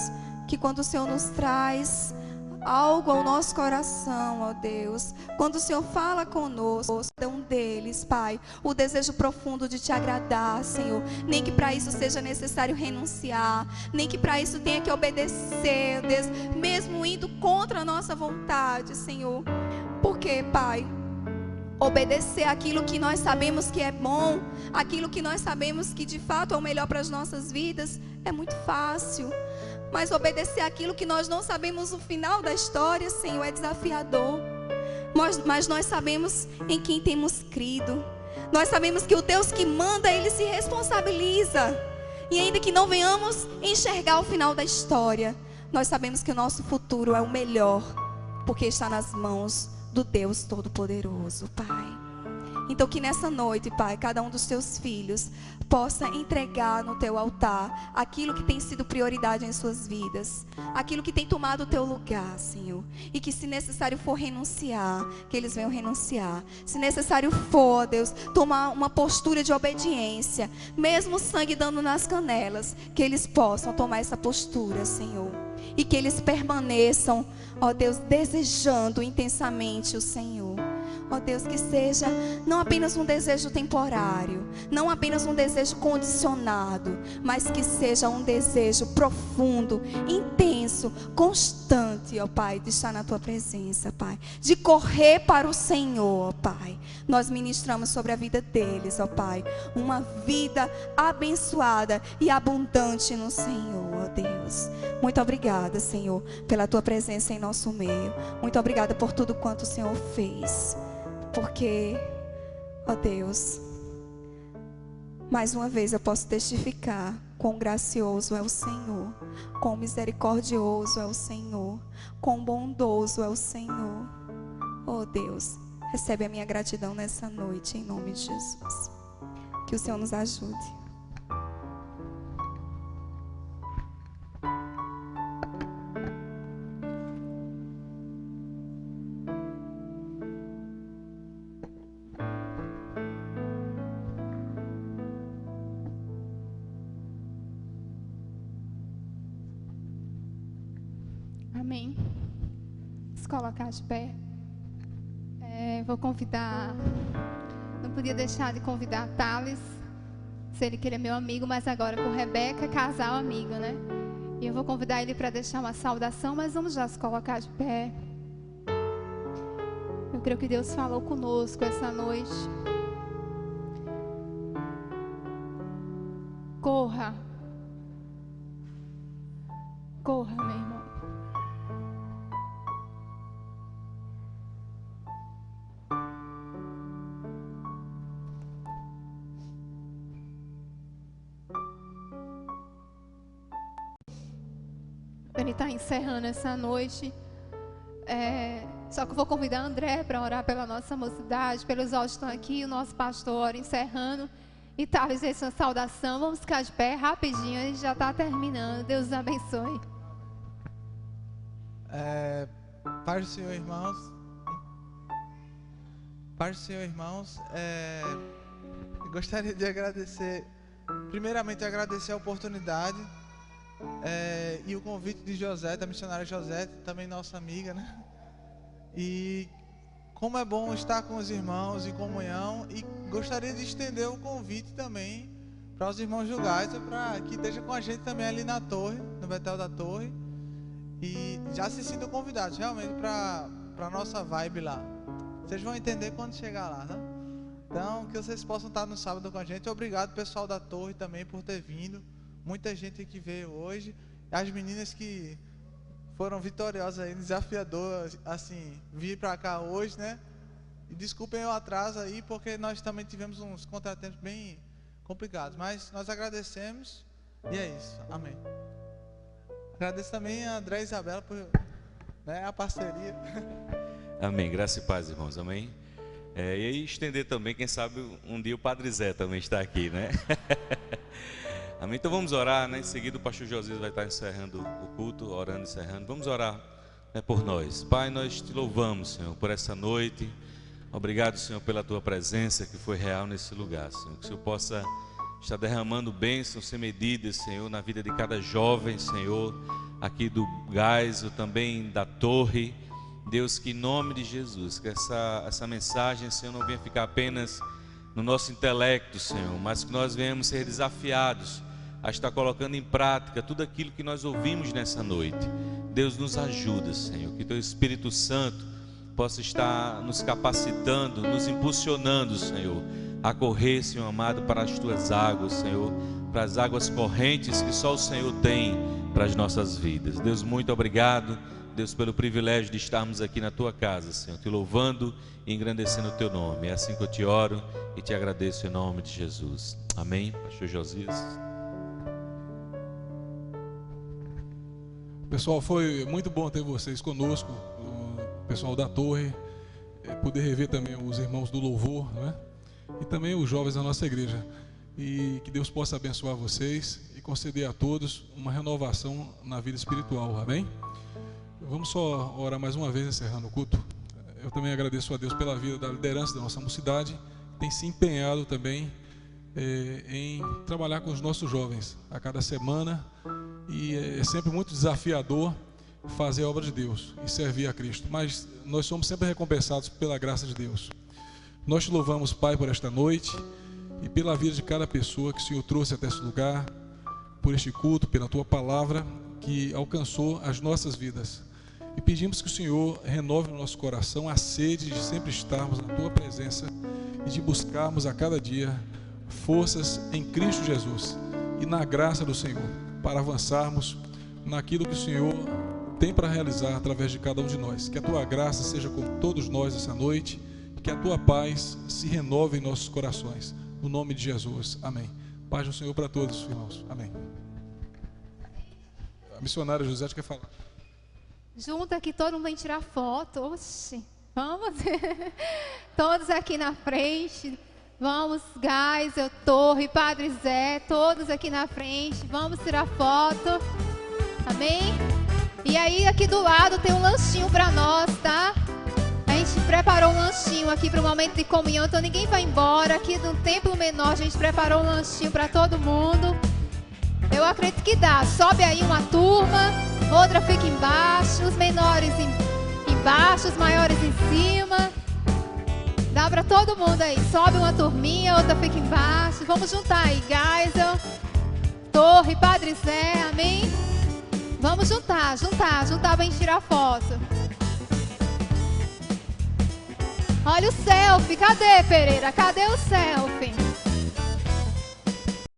que quando o Senhor nos traz algo ao nosso coração, ó Deus, quando o Senhor fala conosco, cada um deles, Pai, o desejo profundo de te agradar, Senhor, nem que para isso seja necessário renunciar, nem que para isso tenha que obedecer, Deus, mesmo indo contra a nossa vontade, Senhor, porque, Pai, obedecer aquilo que nós sabemos que é bom, aquilo que nós sabemos que de fato é o melhor para as nossas vidas, é muito fácil. Mas obedecer aquilo que nós não sabemos o final da história, Senhor, é desafiador. Mas nós sabemos em quem temos crido. Nós sabemos que o Deus que manda, Ele se responsabiliza. E ainda que não venhamos enxergar o final da história, nós sabemos que o nosso futuro é o melhor, porque está nas mãos do Deus Todo-Poderoso, Pai. Então que nessa noite, Pai, cada um dos teus filhos possa entregar no teu altar aquilo que tem sido prioridade em suas vidas, aquilo que tem tomado o teu lugar, Senhor. E que se necessário for renunciar, que eles venham renunciar. Se necessário for, Deus, tomar uma postura de obediência, mesmo o sangue dando nas canelas, que eles possam tomar essa postura, Senhor. E que eles permaneçam, ó Deus, desejando intensamente o Senhor. Ó Deus, que seja não apenas um desejo temporário, não apenas um desejo condicionado, mas que seja um desejo profundo, intenso, constante, ó Pai, de estar na Tua presença, Pai, de correr para o Senhor, ó Pai. Nós ministramos sobre a vida deles, ó Pai, uma vida abençoada e abundante no Senhor, ó Deus. Muito obrigada, Senhor, pela Tua presença em nosso meio. Muito obrigada por tudo quanto o Senhor fez. Porque, ó Deus, mais uma vez eu posso testificar quão gracioso é o Senhor, quão misericordioso é o Senhor, quão bondoso é o Senhor. Ó Deus, recebe a minha gratidão nessa noite, em nome de Jesus. Que o Senhor nos ajude. Amém. Se colocar de pé. Vou convidar. Não podia deixar de convidar Thales. Se ele queria meu amigo, mas agora com Rebeca, casal amigo, né? E eu vou convidar ele para deixar uma saudação, mas vamos já se colocar de pé. Eu creio que Deus falou conosco essa noite. Corra. Corra, meu irmão. Ele está encerrando essa noite. Só que eu vou convidar André para orar pela nossa mocidade, pelos olhos que estão aqui, o nosso pastor encerrando. E Thales, essa saudação. Vamos ficar de pé rapidinho, a gente já está terminando. Deus os abençoe. Paz do Senhor, irmãos. Paz do Senhor, irmãos. Gostaria de agradecer, primeiramente agradecer a oportunidade e o convite de José, da missionária José, também nossa amiga, né? E como é bom estar com os irmãos em comunhão, e gostaria de estender o convite também para os irmãos do Geisel, para que esteja com a gente também ali na torre, no Betel da Torre. E já se sintam convidados realmente para a nossa vibe lá. Vocês vão entender quando chegar lá, né? Então, que vocês possam estar no sábado com a gente. Obrigado, pessoal da Torre, também por ter vindo. Muita gente que veio hoje. As meninas que foram vitoriosas aí, desafiador, assim, vir para cá hoje, né? E desculpem o atraso aí, porque nós também tivemos uns contratempos bem complicados. Mas nós agradecemos e é isso. Amém. Agradeço também a André e Isabela por, né, a parceria. Amém. Graça e paz, irmãos. Amém. E aí estender também, quem sabe um dia o Padre Zé também está aqui, né? Amém. Então vamos orar, né? Em seguida o pastor Josias vai estar encerrando o culto, orando e encerrando. Vamos orar, né, por nós. Pai, nós te louvamos, Senhor, por essa noite. Obrigado, Senhor, pela tua presença que foi real nesse lugar, Senhor. Que o Senhor possa estar derramando bênçãos sem medidas, Senhor, na vida de cada jovem, Senhor, aqui do Geisel, também da Torre. Deus, que em nome de Jesus, que essa mensagem, Senhor, não venha ficar apenas no nosso intelecto, Senhor, mas que nós venhamos ser desafiados a estar colocando em prática tudo aquilo que nós ouvimos nessa noite. Deus, nos ajuda, Senhor, que teu Espírito Santo possa estar nos capacitando, nos impulsionando, Senhor, a correr, Senhor amado, para as tuas águas, Senhor, para as águas correntes que só o Senhor tem para as nossas vidas. Deus, muito obrigado, Deus, pelo privilégio de estarmos aqui na tua casa, Senhor, te louvando e engrandecendo o teu nome. É assim que eu te oro e te agradeço em nome de Jesus. Amém. Pastor Josias. Pessoal, foi muito bom ter vocês conosco, o pessoal da Torre, poder rever também os irmãos do louvor, né? E também os jovens da nossa igreja. E que Deus possa abençoar vocês e conceder a todos uma renovação na vida espiritual. Amém? Vamos só orar mais uma vez, encerrando o culto. Eu também agradeço a Deus pela vida da liderança da nossa mocidade, que tem se empenhado também em trabalhar com os nossos jovens a cada semana. E é sempre muito desafiador fazer a obra de Deus e servir a Cristo. Mas nós somos sempre recompensados pela graça de Deus. Nós te louvamos, Pai, por esta noite e pela vida de cada pessoa que o Senhor trouxe até esse lugar, por este culto, pela tua palavra que alcançou as nossas vidas. E pedimos que o Senhor renove no nosso coração a sede de sempre estarmos na tua presença e de buscarmos a cada dia forças em Cristo Jesus e na graça do Senhor, para avançarmos naquilo que o Senhor tem para realizar através de cada um de nós. Que a tua graça seja com todos nós essa noite, que a tua paz se renove em nossos corações. No nome de Jesus. Amém. Paz do Senhor para todos, irmãos. Amém. A missionária José quer falar. Junta aqui, todo mundo vem tirar foto. Oxi, vamos. Todos aqui na frente. Vamos, Geisel, Torre, Padre Zé, todos aqui na frente. Vamos tirar foto. Amém? E aí, aqui do lado tem um lanchinho para nós, tá? A gente preparou um lanchinho aqui para o momento de comunhão. Então ninguém vai embora. Aqui no templo menor a gente preparou um lanchinho para todo mundo. Eu acredito que dá. Sobe aí uma turma, outra fica embaixo, os menores embaixo, os maiores em cima. Dá para todo mundo aí. Sobe uma turminha, outra fica embaixo. Vamos juntar aí, Geisel, Torre, Padre Zé, amém? Vamos juntar pra gente tirar foto. Olha o selfie, cadê, Pereira? Cadê o selfie?